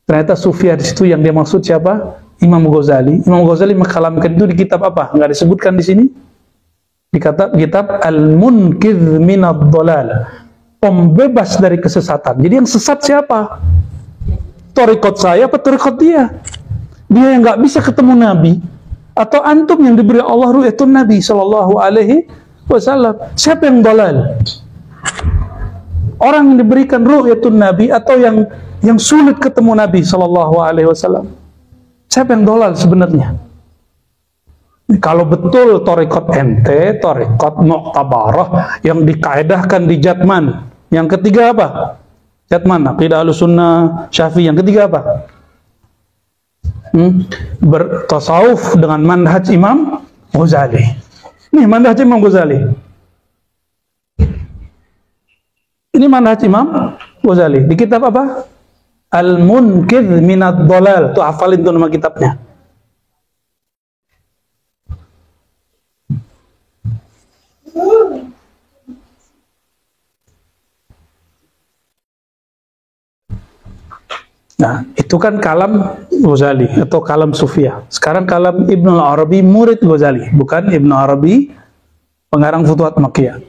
Ternyata sufiyah di situ yang dia maksud siapa? Imam Ghazali. Imam Ghazali mengkalamkan itu di kitab apa? Enggak disebutkan di sini. Di kitab Al-Munqidh minadh Dhalal, pembebas dari kesesatan. Jadi yang sesat siapa? Thariqat saya apa thariqat dia? Dia yang nggak bisa ketemu Nabi, atau antum yang diberi Allah ru'yatun Nabi sallallahu alaihi wasallam? Siapa yang dhalal? Orang yang diberikan ru'yatun Nabi atau yang sulit ketemu Nabi sallallahu alaihi wasallam? Siapa yang dhalal sebenarnya? Kalau betul thariqat ente, thariqat mu'tabarah yang dikaedahkan di Jatman. Yang ketiga apa? Jatman, aqidah Ahlussunnah, Syafi'i. Yang ketiga apa? Bertasawuf dengan manhaj Imam Ghazali. Ini manhaj Imam Ghazali. Ini manhaj Imam Ghazali. Di kitab apa? Al-Munqidh minadh Dhalal. Tuh hafalin tuh nama kitabnya. Nah, itu kan kalam Ghazali atau kalam Sufiyah. Sekarang kalam Ibnu al-Arabi, murid Ghazali, bukan Ibnu Arabi pengarang Futuhat Makkiyah.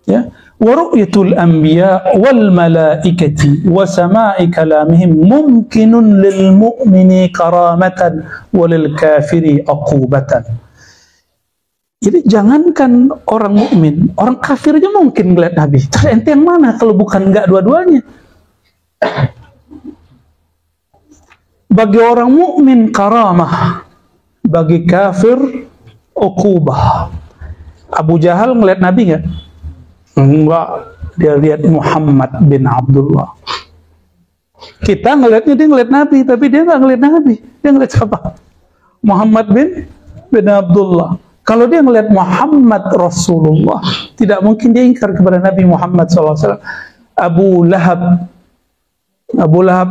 Ya. Wa ru'yatul anbiya wal malaikati wa sama'i kalamihim mumkinun lil mu'mini karamatan wa lil kafiri aqubatan. Jadi jangankan orang mukmin, orang kafir aja mungkin ngeliat Nabi. Terus ente yang mana kalau bukan enggak dua-duanya? Bagi orang mukmin karamah, bagi kafir uqubah. Abu Jahal ngeliat Nabi nggak? Enggak, dia lihat Muhammad bin Abdullah. Kita ngeliatnya dia ngeliat Nabi, tapi dia nggak ngeliat Nabi. Dia ngeliat siapa? Muhammad bin Abdullah. Kalau dia ngeliat Muhammad Rasulullah, tidak mungkin dia ingkar kepada Nabi Muhammad SAW. Abu Lahab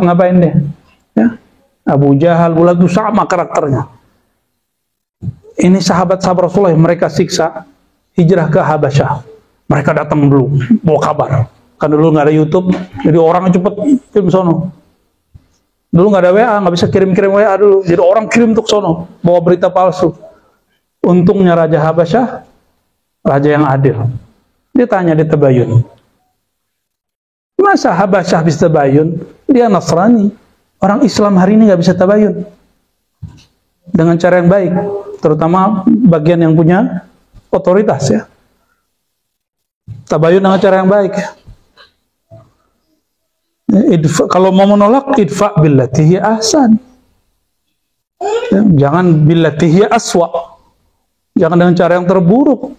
ngapain dia? Ya? Abu Jahal, Abu Lahab itu sama karakternya. Ini sahabat-sahabat Rasulullah yang mereka siksa, hijrah ke Habasyah. Mereka datang dulu, bawa kabar. Kan dulu nggak ada YouTube, jadi orang cepet kirim sono. Dulu nggak ada WA, nggak bisa kirim-kirim WA dulu. Jadi orang kirim untuk sono, bawa berita palsu. Untungnya Raja Habasyah, raja yang adil. Dia tanya di Tabayun, masa Habasyah bisa tabayun? Dia Nasrani. Orang Islam hari ini nggak bisa tabayun dengan cara yang baik, terutama bagian yang punya otoritas, ya. Tabayun dengan cara yang baik. Kalau mau menolak, idfa billati hiya ahsan. Jangan billati hiya aswa. Jangan dengan cara yang terburuk.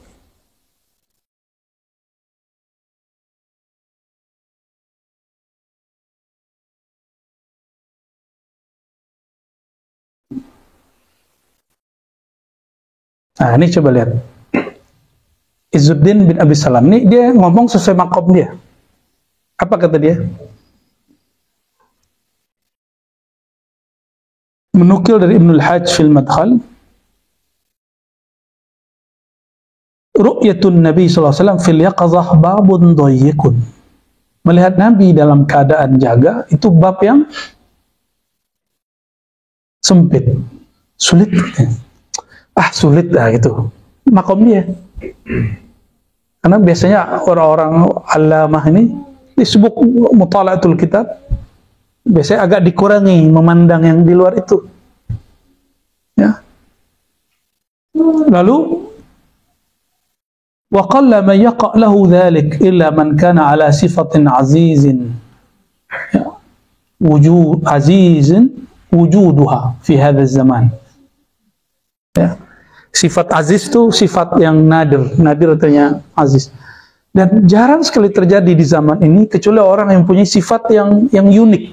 Nah, ini coba lihat. Izzuddin bin Abi Salam, ini dia ngomong sesuai makom dia. Apa kata dia? Menukil dari Ibnul Hajj fil Madkhal, ru'yatun Nabi SAW fil yaqazah babun dhayyikun. Melihat Nabi dalam keadaan jaga, itu bab yang sempit, sulit. sulit gitu. Makom dia. Karena biasanya orang-orang alamah ini disebut mutala'atul kitab, biasanya agak dikurangi memandang yang di luar itu. Ya. Lalu wa qalla man yaqa' lahu dhalik illa man kana ala sifatin azizin. Ya. Wujuduha fi hadha zaman. Ya. Sifat aziz itu sifat yang nadir artinya aziz. Dan jarang sekali terjadi di zaman ini kecuali orang yang punya sifat yang unik.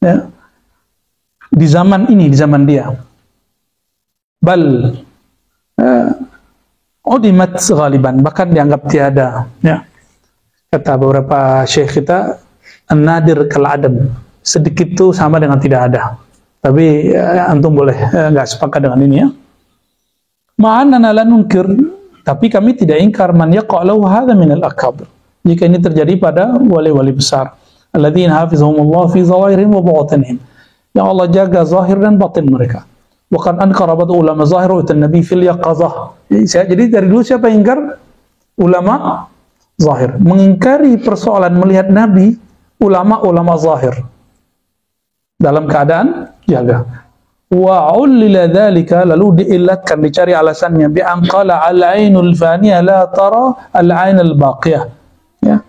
Ya. Di zaman ini, di zaman dia. Bal udimat ghaliban, bahkan dianggap tiada. Ya. Kata beberapa syekh kita, an-nadir kal adam. Sedikit itu sama dengan tidak ada. Tapi antum boleh nggak sepakat dengan ini ya. Ma'annana la nunkir, tapi kami tidak ingkar man yaqa'lahu hadha min al-akabir. Jika ini terjadi pada wali-wali besar, alladzina hafizahumullah fi zawahirihim wa batinihim, yang Allah jaga zahir dan batin mereka. Wa kan ankara ba'd ulama zahir wa an-nabi fil yaqazah. Jadi dari dulu siapa yang ingkar? Ulama zahir. Mengingkari persoalan melihat nabi ulama zahir dalam keadaan jaga. Wa ulila dzalika, lalu diillatkan, dicari alasannya, bi anqala al-ainul faniyah la tara al-ainal baqiyah. Ya.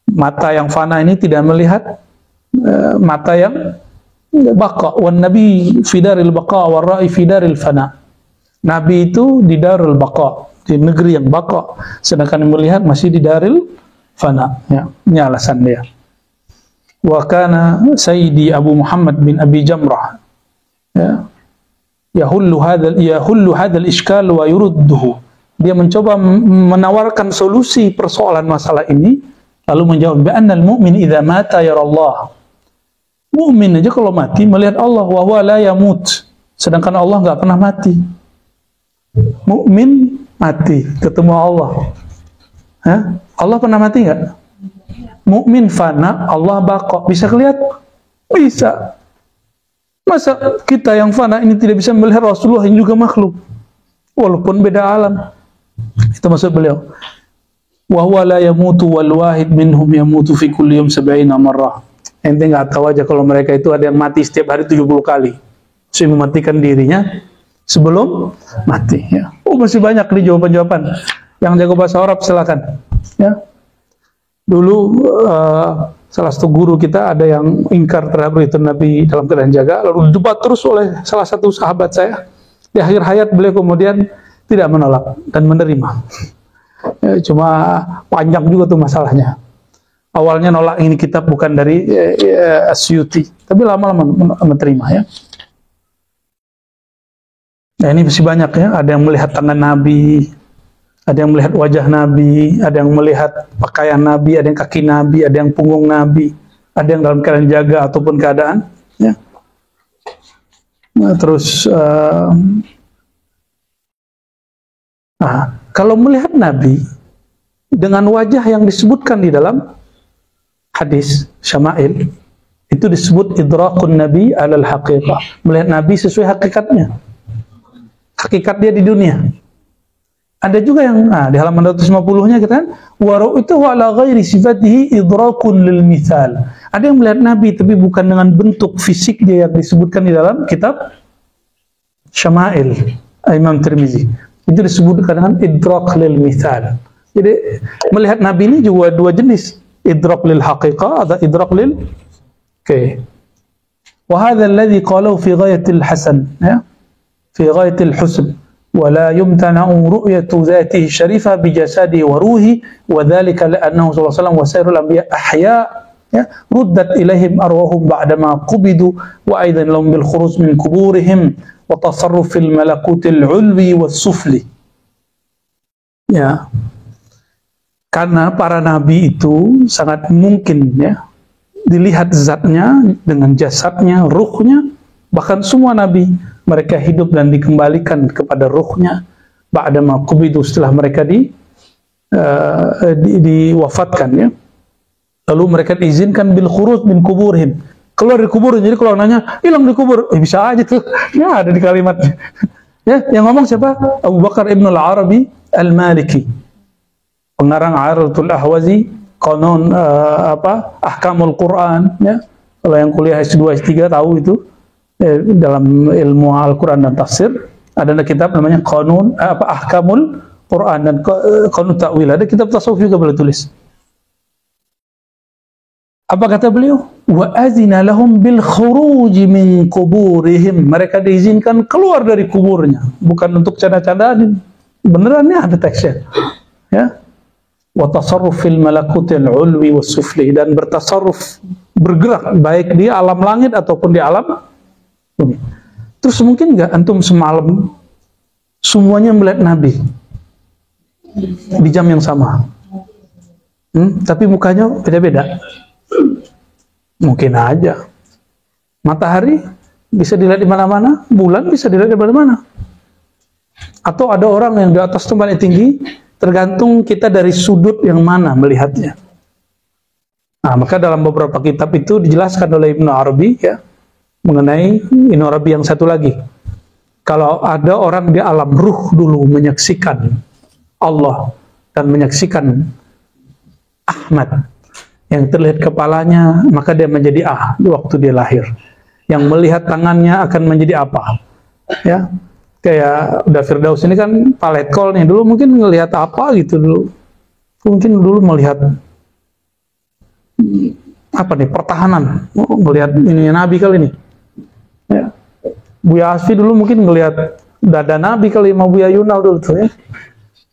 Mata yang fana ini tidak melihat mata yang baqa. Wan nabi fi daril baqa war ra'i fi daril fana. Nabi itu di darul baqa, di negeri yang baqa, sedangkan melihat masih di daril fana. Ya, ini alasan dia. Wa kana Sayyidi Abu Muhammad bin Abi Jamrah ya yahullu hadzal iskal wa yurudduhu. Dia mencoba menawarkan solusi persoalan masalah ini, lalu menjawab bi annal mu'min idza mata yara Allah. Mukmin aja kalau mati melihat Allah, wa huwa la yamut, sedangkan Allah enggak pernah mati. Mukmin mati ketemu Allah. Ya? Allah pernah mati enggak? Mukmin fana, Allah baqa. Bisa kelihatan? Bisa. Masa kita yang fana ini tidak bisa melihat Rasulullah yang juga makhluk, walaupun beda alam? Itu maksud beliau. Wa huwa la yamutu wal wahid minhum yamutu fi kulli yawm 70 marrah. Ente nggak tahu aja kalau mereka itu ada yang mati setiap hari 70 kali. Saya mematikan dirinya sebelum mati. Ya. Masih banyak nih jawaban-jawaban. Yang jago bahasa Arab silakan. Ya. Dulu salah satu guru kita ada yang ingkar terhadap itu Nabi dalam keadaan jaga, lalu debat terus oleh salah satu sahabat saya. Di akhir hayat beliau kemudian tidak menolak dan menerima. Cuma panjang juga tuh masalahnya. Awalnya nolak ini kitab bukan dari Asyuti, tapi lama-lama menerima ya. Nah ini masih banyak ya, ada yang melihat tangan Nabi, ada yang melihat wajah Nabi, ada yang melihat pakaian Nabi, ada yang kaki Nabi, ada yang punggung Nabi, ada yang dalam keadaan jaga ataupun keadaan. Ya. Nah, terus, kalau melihat Nabi dengan wajah yang disebutkan di dalam hadis Syama'il, itu disebut idrakun Nabi alal haqiqah. Melihat Nabi sesuai hakikatnya. Hakikat dia di dunia. Ada juga yang di halaman 250-nya kita kan, wa ra'aytuhu ala ghairi sifatihi idrakun lil mithal. Ada yang melihat Nabi tapi bukan dengan bentuk fisik dia yang disebutkan di dalam kitab Syama'il Imam Tirmizi. Itu disebutkan dengan idrak lil mithal. Jadi melihat Nabi ini juga dua jenis, idrak lil haqiqah atau idrak lil wa hadha alladhi qalahu fi ghayatil hasan ya, fi ghayatil husn. ولا يمتنع رؤية ذاته الشريفة بجسده وروحه وذلك لأنه صلى الله عليه وسلم وسائر الأنبياء أحياء ردت إليهم أرواحهم بعدما قبضوا وأيضا لهم بالخروج من قبورهم وتصرف في الملكوت العلوي والسفلي. Ya, karena para nabi itu sangat mungkin ya dilihat zatnya dengan jasadnya, ruhnya, bahkan semua nabi mereka hidup dan dikembalikan kepada ruhnya ba'dama qubidu, setelah mereka diwafatkan ya. Lalu mereka diizinkan bil khuruj min kuburihim, keluar dari kubur. Jadi kalau nanya hilang di kubur, bisa aja tuh, ya ada di kalimatnya. Ya, yang ngomong siapa? Abu Bakar Ibn Al-Arabi Al-Maliki, pengarang A'ratul Ahwazi, Qanun Ahkamul Quran. Ya, kalau yang kuliah S2 S3 tahu itu, dalam ilmu Al-Quran dan tafsir ada kitab namanya Qanun Ahkamul Quran dan Qanun Ta'wil. Ada kitab tasawuf juga boleh tulis. Apa kata beliau? Wa azina lahum bil khuruj min quburihim. Mereka diizinkan keluar dari kuburnya, bukan untuk canda-candaan. Beneran ya, ada teksnya. Ya. Wa tasarruf fil malakutil ulwi was sufli, dan bertasarruf, bergerak baik di alam langit ataupun di alam bumi. Terus mungkin nggak antum semalam semuanya melihat Nabi di jam yang sama, tapi mukanya beda-beda? Mungkin aja. Matahari bisa dilihat di mana-mana, bulan bisa dilihat di mana-mana. Atau ada orang yang di atas tempat yang tinggi, tergantung kita dari sudut yang mana melihatnya. Nah, maka dalam beberapa kitab itu dijelaskan oleh Ibnu Arabi, ya, mengenai Ibnu Arabi yang satu lagi. Kalau ada orang di alam ruh dulu menyaksikan Allah dan menyaksikan Ahmad yang terlihat kepalanya, maka dia menjadi di waktu dia lahir. Yang melihat tangannya akan menjadi apa? Ya, kayak udah Firdaus ini kan paletkol nih, dulu mungkin ngelihat apa gitu dulu. Mungkin dulu melihat apa nih, pertahanan, melihat ini Nabi kali ini. Ya. Buya Asfi dulu mungkin ngelihat dada Nabi kali, mau Buya Yunal dulu tuh ya.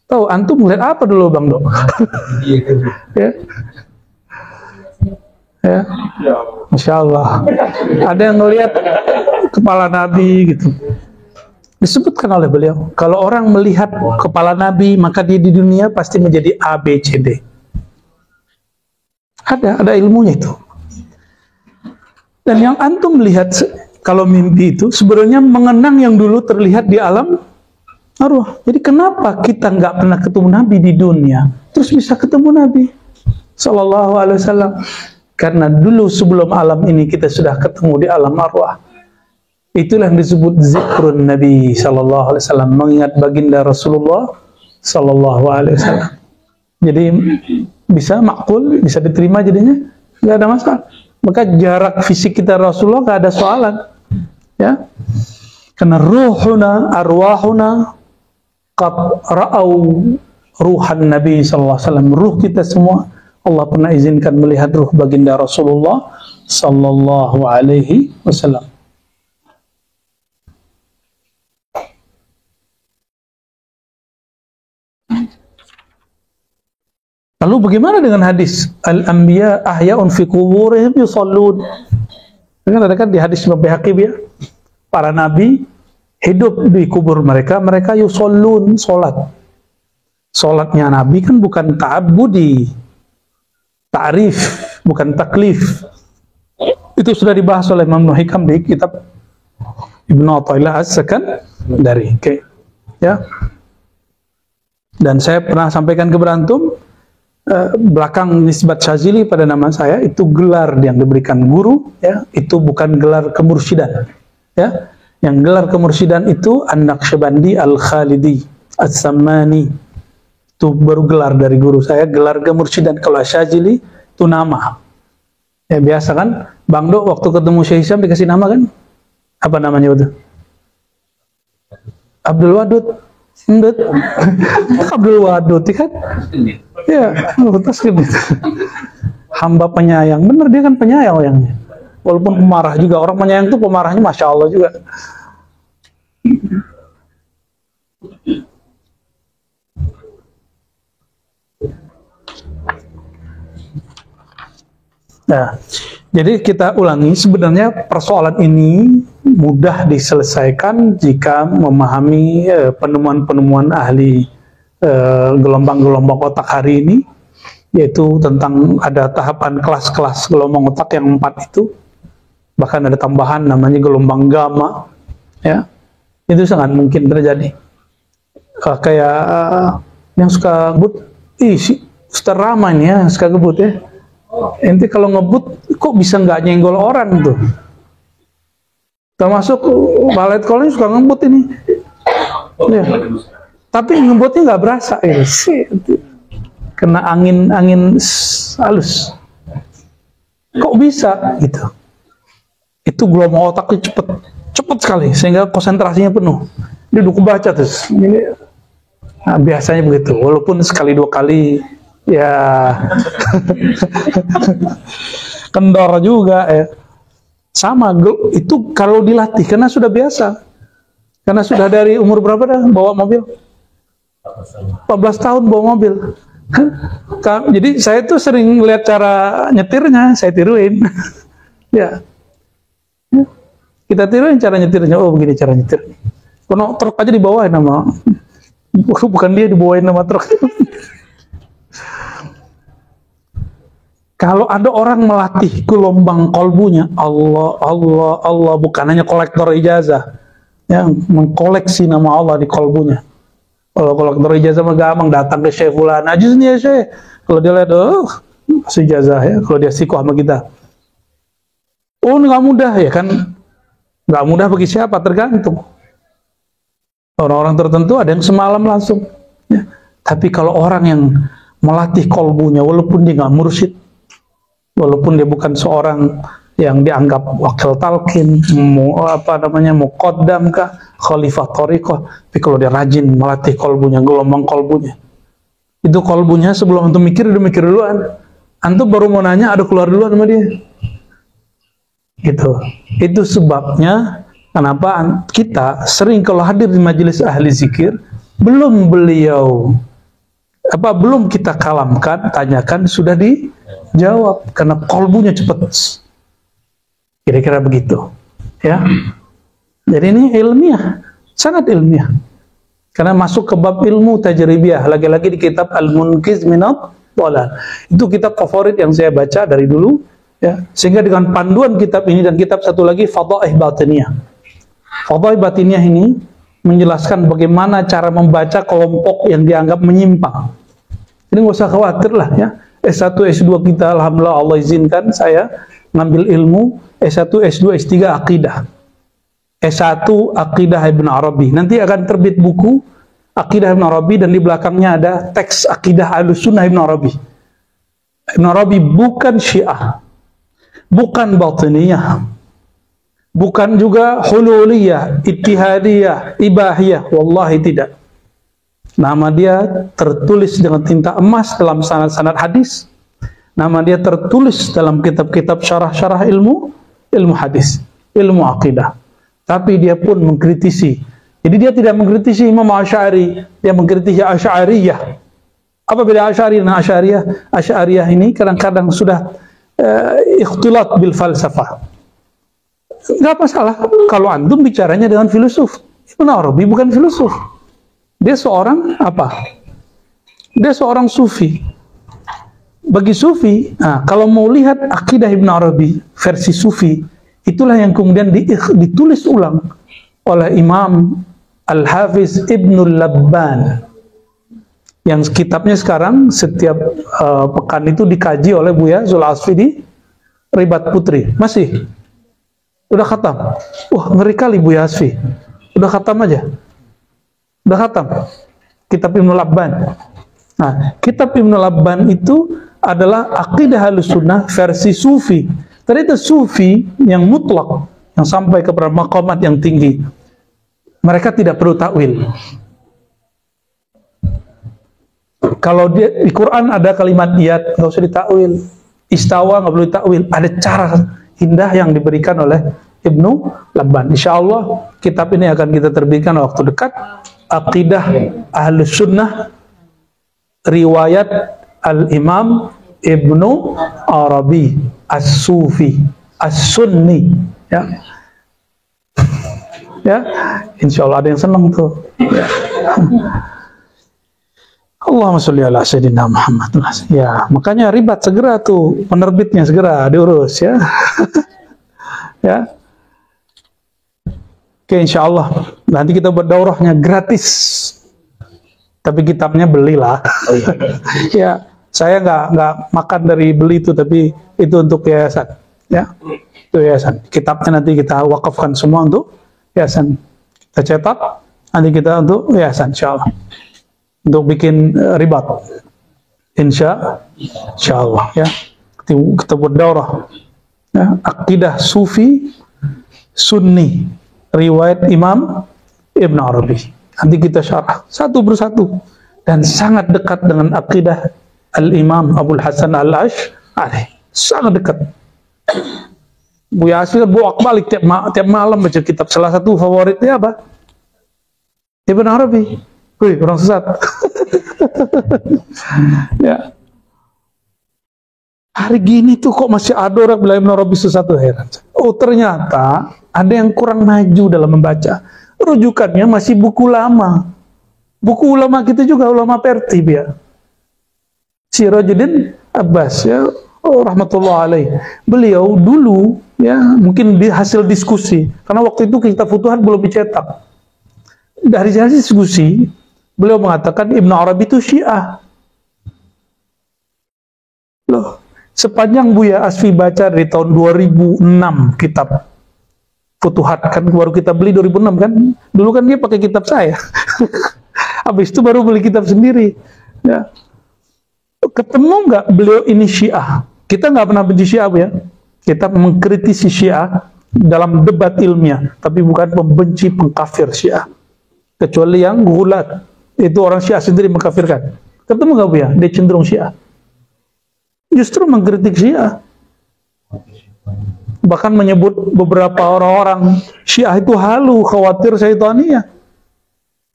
Tahu antum melihat apa dulu Bang Dok? Ya. Ya, Masya Allah. Ada yang ngelihat kepala Nabi gitu. Disebutkan oleh beliau, kalau orang melihat kepala Nabi, maka dia di dunia pasti menjadi A, B, C, D. Ada ilmunya itu. Dan yang antum melihat kalau mimpi itu sebenarnya mengenang yang dulu terlihat di alam arwah. Jadi kenapa kita nggak pernah ketemu Nabi di dunia, terus bisa ketemu Nabi Sallallahu Alaihi Wasallam? Karena dulu sebelum alam ini kita sudah ketemu di alam arwah. Itulah yang disebut zikrun Nabi Sallallahu Alaihi Wasallam, mengingat baginda Rasulullah Sallallahu Alaihi Wasallam. Jadi bisa makul, bisa diterima jadinya, nggak ada masalah. Maka jarak fisik kita Rasulullah nggak ada soalan, ya. Karena ruhuna, arwahuna qad ra'au ruhan Nabi Sallallahu Alaihi Wasallam. Ruh kita semua Allah pernah izinkan melihat ruh baginda Rasulullah Sallallahu Alaihi Wasallam. Lalu bagaimana dengan hadis al-anbiya ahya'un fi quburihim yusallun? Dengan ada kan di hadis Imam Baihaqi ya, para nabi hidup di kubur mereka, mereka yusallun, salat. Salatnya nabi kan bukan ta'abbudi, ta'rif, bukan taklif. Itu sudah dibahas oleh Imam Hikam di kitab Ibnu Athaillah As-Sakandari. Oke. Ya. Dan saya pernah sampaikan ke berantum, belakang nisbat Syazili pada nama saya itu gelar yang diberikan guru, ya, itu bukan gelar kemursidan, ya. Yang gelar kemursidan itu An-Naqsyabandi Al-Khalidi As-Sammani. Itu baru gelar dari guru saya, gelar kemursidan. Kalau Syazili itu nama. Ya biasa kan, Bang Do waktu ketemu Syekh Hisham dikasih nama kan? Apa namanya itu? Abdul Wadud. Abdul Wadud kan? Ya, taskin itu. Hamba penyayang. Bener, dia kan penyayang orangnya. Walaupun pemarah juga. Orang penyayang itu pemarahnya Masya Allah juga. Nah, jadi kita ulangi, sebenarnya persoalan ini mudah diselesaikan jika memahami penemuan-penemuan ahli gelombang-gelombang otak hari ini, yaitu tentang ada tahapan kelas-kelas gelombang otak yang 4 itu, bahkan ada tambahan namanya gelombang gamma, ya, itu sangat mungkin terjadi. Kayak yang suka gebut, Ustaz Rahman ya, suka gebut ya. Ente kalau ngebut kok bisa nggak nyenggol orang tuh. Termasuk balet kolnya suka ngebut ini. Ya. Tapi ngebutnya nggak berasa ya. Kena angin halus. Kok bisa gitu? Itu gelombang otaknya cepet sekali sehingga konsentrasinya penuh. Dia udah kebaca terus. Nah, biasanya begitu. Walaupun sekali dua kali ya kendor juga ya. Sama itu kalau dilatih karena sudah biasa. Karena sudah dari umur berapa dah bawa mobil? 14 tahun bawa mobil. Jadi saya tuh sering lihat cara nyetirnya, saya tiruin. Ya. Kita tiruin cara nyetirnya. Oh, begini cara nyetir. Kalau truk aja dibawain nama. Bukan dia dibawain nama truk. Kalau ada orang melatih gelombang kolbunya, Allah, bukan hanya kolektor ijazah, yang mengkoleksi nama Allah di kolbunya. Kalau kolektor ijazah mah gampang, datang ke Syekh Fulan, ajiz nih ya Syekh. Kalau dia lihat, kasih ijazah ya. Kalau dia sikoh sama kita, nggak mudah ya kan? Nggak mudah bagi siapa, tergantung. Orang-orang tertentu ada yang semalam langsung. Ya. Tapi kalau orang yang melatih kolbunya, walaupun dia nggak mursyid, walaupun dia bukan seorang yang dianggap wakil talqin, muqaddam kah, khalifah thariqah, tapi kalau dia rajin melatih kolbunya, gelombang kolbunya, itu kolbunya sebelum antum mikir, udah mikir duluan. Antum baru mau nanya, ada keluar duluan sama dia. Gitu. Itu sebabnya kenapa kita sering kalau hadir di majelis ahli zikir, belum kita kalamkan, tanyakan, sudah dijawab karena kolbunya cepat. Kira-kira begitu, ya. Jadi ini ilmiah, sangat ilmiah. Karena masuk ke bab ilmu tajribiyah, lagi-lagi di kitab Al-Munqiz Minadh Dhalal. Itu kitab favorit yang saya baca dari dulu, ya. Sehingga dengan panduan kitab ini dan kitab satu lagi Fadhaih Batiniyah. Fadhaih Batiniyah ini menjelaskan bagaimana cara membaca kelompok yang dianggap menyimpang. Ini nggak usah khawatir lah ya. S1, S2 kita, alhamdulillah Allah izinkan saya ngambil ilmu S1, S2, S3 akidah. S1 akidah Ibn Arabi. Nanti akan terbit buku akidah Ibn Arabi dan di belakangnya ada teks akidah Ahlussunnah Ibn Arabi. Ibn Arabi bukan Syiah, bukan Batiniyah, bukan juga Hululiyah, Ittihadiyah, Ibahiyah. Wallahi tidak. Nama dia tertulis dengan tinta emas dalam sanad-sanad hadis. Nama dia tertulis dalam kitab-kitab syarah-syarah ilmu hadis, ilmu akidah. Tapi dia pun mengkritisi. Jadi dia tidak mengkritisi Imam Asy'ari, dia mengkritisi Asy'ariyah. Apa beda Asy'ari dan Asy'ariyah? Asy'ariyah ini kadang-kadang sudah ikhtilat bil falsafah. Enggak masalah kalau antum bicaranya dengan filosof. Ibn Arabi bukan filosof. Dia seorang apa? Dia seorang sufi. Bagi sufi, kalau mau lihat akidah Ibn Arabi versi sufi, itulah yang kemudian ditulis ulang oleh Imam Al-Hafiz Ibnul Labban. Yang kitabnya sekarang setiap pekan itu dikaji oleh Buya Zul Asfi di Ribat Putri. Masih? Udah khatam? Wah, ngeri kali Buya Asfi. Udah khatam aja? Udah khatam kitab Ibnul Labban. Nah, kitab Ibnul Labban itu adalah akidah Ahlussunnah versi sufi. Ternyata sufi yang mutlak, yang sampai kepada maqamat yang tinggi, mereka tidak perlu takwil. Kalau di Quran ada kalimat iyad, nggak usah ditakwil. Istawa nggak perlu ditakwil. Ada cara indah yang diberikan oleh Ibnu Labban. Insya Allah kitab ini akan kita terbitkan waktu dekat. Aqidah Ahlussunnah riwayat Al-Imam Ibnu Arabi As-Sufi As-Sunni, ya. Ya, insya Allah ada yang senang tuh. Ya. Allahumma sholli ala sayyidina Muhammad. Ya, makanya ribat segera tuh, penerbitnya segera diurus ya. Ya. Oke, insya Allah nanti kita buat daurahnya gratis. Tapi kitabnya belilah. Ya, Saya nggak makan dari beli itu, tapi itu untuk yayasan, ya. Itu yayasan. Kitabnya nanti kita wakafkan semua untuk yayasan. Kita cetak, nanti kita untuk yayasan, insyaallah. Untuk bikin ribat, insyaallah, ya. Kita buat daurah, ya. Akidah Sufi Sunni, riwayat Imam Ibn Arabi. Nanti kita syarah satu persatu dan sangat dekat dengan akidah Al-Imam Abul Hasan Al-Asy'ari, sangat dekat. Buya Asfi bolak-balik tiap malam baca kitab. Salah satu favoritnya apa? Ibn Arabi. Wih, orang sesat. Ya. Hari gini tuh kok masih ada orang bilang Ibn Arabi sesat, tuh heran. Oh, ternyata ada yang kurang maju dalam membaca. Rujukannya masih buku lama. Buku ulama kita juga, ulama Pertib, ya. Sirajuddin Abbas, ya, rahmatullah alaih. Beliau dulu, ya, mungkin hasil diskusi, karena waktu itu kitab Futuhat belum dicetak. Dari hasil diskusi, beliau mengatakan Ibn Arabi itu Syiah. Loh, sepanjang Buya Asfi baca dari tahun 2006 kitab Futuhat, kan baru kita beli 2006 kan. Dulu kan dia pakai kitab saya. Habis itu baru beli kitab sendiri. Ya. Ketemu nggak beliau ini Syiah? Kita nggak pernah benci Syiah, ya. Kita mengkritisi Syiah dalam debat ilmiah, tapi bukan membenci pengkafir Syiah. Kecuali yang gulat, itu orang Syiah sendiri mengkafirkan. Ketemu nggak, ya? Dia cenderung Syiah. Justru mengkritik Syiah. Bahkan menyebut beberapa orang-orang Syiah itu halu, khawatir syaitaniyah.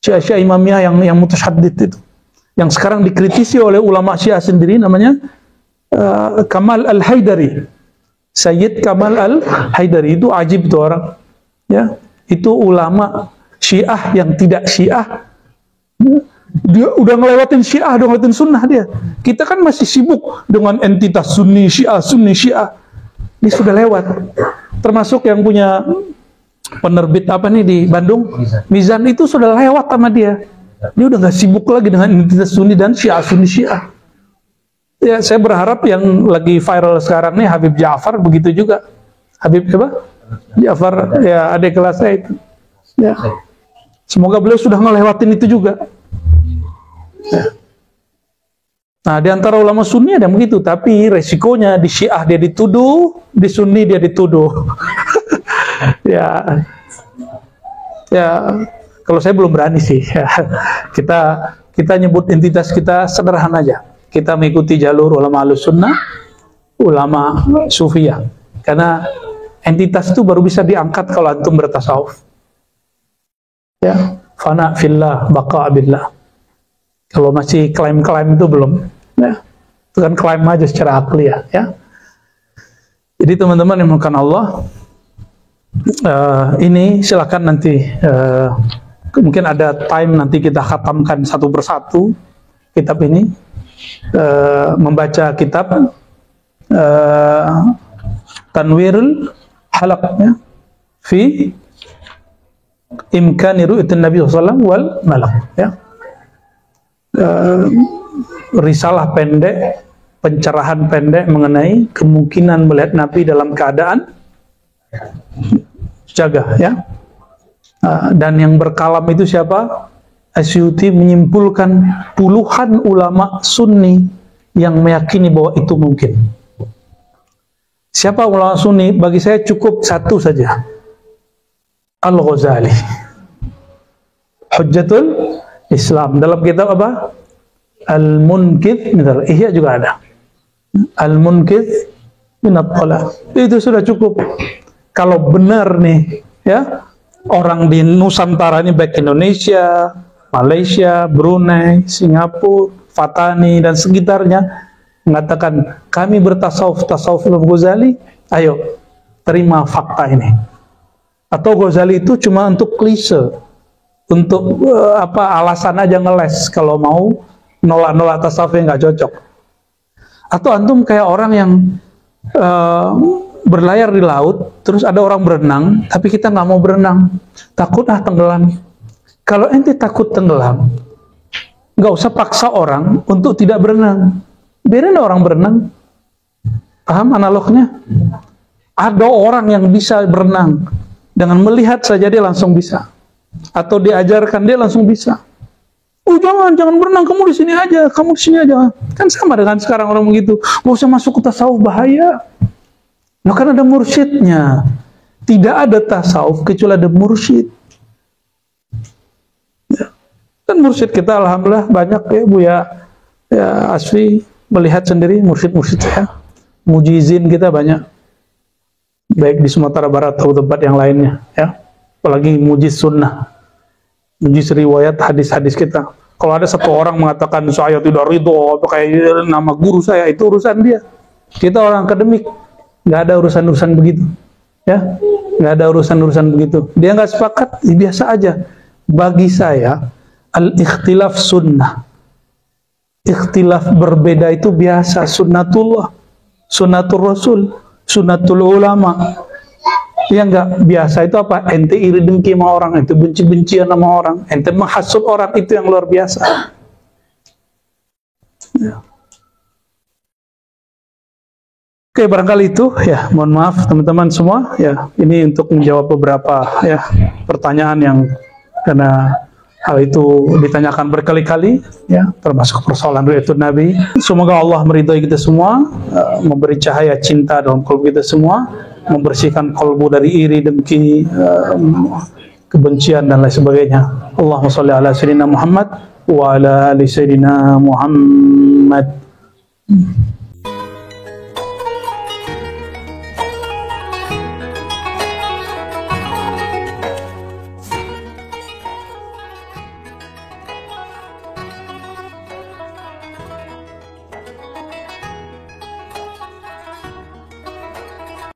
Syiah Imamiyah yang mutasyaddid itu, yang sekarang dikritisi oleh ulama Syiah sendiri, namanya Kamal Al-Haidari. Sayyid Kamal Al-Haidari itu ajib tuh orang, ya. Itu ulama Syiah yang tidak Syiah. Dia udah ngelewatin Syiah, udah ngelewatin sunnah dia. Kita kan masih sibuk dengan entitas Sunni Syiah, Sunni Syiah. Ini sudah lewat. Termasuk yang punya penerbit apa nih di Bandung, Mizan itu sudah lewat sama dia. Dia udah nggak sibuk lagi dengan identitas Sunni dan Syiah, Sunni Syiah. Ya, saya berharap yang lagi viral sekarang nih Habib Ja'far begitu juga. Habib apa? Ja'far, ya, adik kelas saya itu. Ya. Semoga beliau sudah ngelewatin itu juga. Ya. Nah, di antara ulama Sunni ada yang begitu, tapi resikonya di Syiah dia dituduh, di Sunni dia dituduh. Ya, kalau saya belum berani sih. Ya. Kita nyebut entitas kita sederhana aja. Kita mengikuti jalur ulama Ahlussunnah, ulama Sufiyah. Karena entitas itu baru bisa diangkat kalau antum bertasawuf. Ya, fana fillah, baqa billah. Kalau masih klaim-klaim itu belum. Ya, itu kan klaim aja secara akli, ya. Jadi teman-teman yang dimuliakan Allah, ini silakan nanti mungkin ada time nanti kita khatamkan satu persatu kitab ini, membaca kitab Tanwirul Halaq, ya, fi imkani ru'yatin Nabi sallallahu alaihi wasallam wal malak, ya. Risalah pendek, pencerahan pendek mengenai kemungkinan melihat Nabi dalam keadaan jaga, ya. Dan yang berkalam itu siapa? Asyuti menyimpulkan puluhan ulama Sunni yang meyakini bahwa itu mungkin. Siapa ulama Sunni? Bagi saya cukup satu saja, Al-Ghazali, Hujjatul Islam. Dalam kitab apa? Al-Munkidh, Ihya juga ada. Al-Munkidh min at-Thala. Itu sudah cukup. Kalau benar nih, ya, orang di Nusantara ini, baik Indonesia, Malaysia, Brunei, Singapura, Fatani dan sekitarnya, mengatakan kami bertasawuf Imam Ghazali, ayo terima fakta ini. Atau Ghazali itu cuma untuk klise, untuk alasan aja ngeles kalau mau nolak tasawuf yang nggak cocok. Atau antum kayak orang yang berlayar di laut, terus ada orang berenang, tapi kita nggak mau berenang, takut tenggelam. Kalau ente takut tenggelam, nggak usah paksa orang untuk tidak berenang. Biarin orang berenang. Paham analognya? Ada orang yang bisa berenang, dengan melihat saja dia langsung bisa, atau diajarkan dia langsung bisa. Oh jangan berenang, kamu di sini aja, kamu di sini aja. Kan sama dengan sekarang orang begitu. Gak usah masuk ke tasawuf, bahaya. Nah, kan ada mursyidnya. Tidak ada tasawuf kecuali ada mursyid. Ya. Dan mursyid kita alhamdulillah banyak ya Bu ya Asfi melihat sendiri mursyid-mursyid saya. Mujizin kita banyak. Baik di Sumatera Barat atau tempat yang lainnya ya. Apalagi mujiz sunnah, mujiz riwayat hadis-hadis kita. Kalau ada satu orang mengatakan saya tidak ridho pakai nama guru saya, itu urusan dia. Kita orang akademik, nggak ada urusan-urusan begitu ya, nggak ada urusan-urusan begitu. Dia nggak sepakat, ya biasa aja. Bagi saya al-ikhtilaf sunnah, ikhtilaf berbeda itu biasa, sunnatullah, sunnatul rasul, sunnatul ulama. Yang nggak biasa itu apa? Ente iri dengki sama orang, ente benci-bencian sama orang, ente menghasut orang, itu yang luar biasa ya. Oke, barangkali itu ya, mohon maaf teman-teman semua ya, ini untuk menjawab beberapa ya pertanyaan yang karena hal itu ditanyakan berkali-kali ya, termasuk persoalan ru'yatun Nabi. Semoga Allah meridhai kita semua, memberi cahaya cinta dalam kalbu kita semua, membersihkan kalbu dari iri, dengki, kebencian dan lain sebagainya. Allahumma shalli ala sayyidina Muhammad wa ala ali sayyidina Muhammad.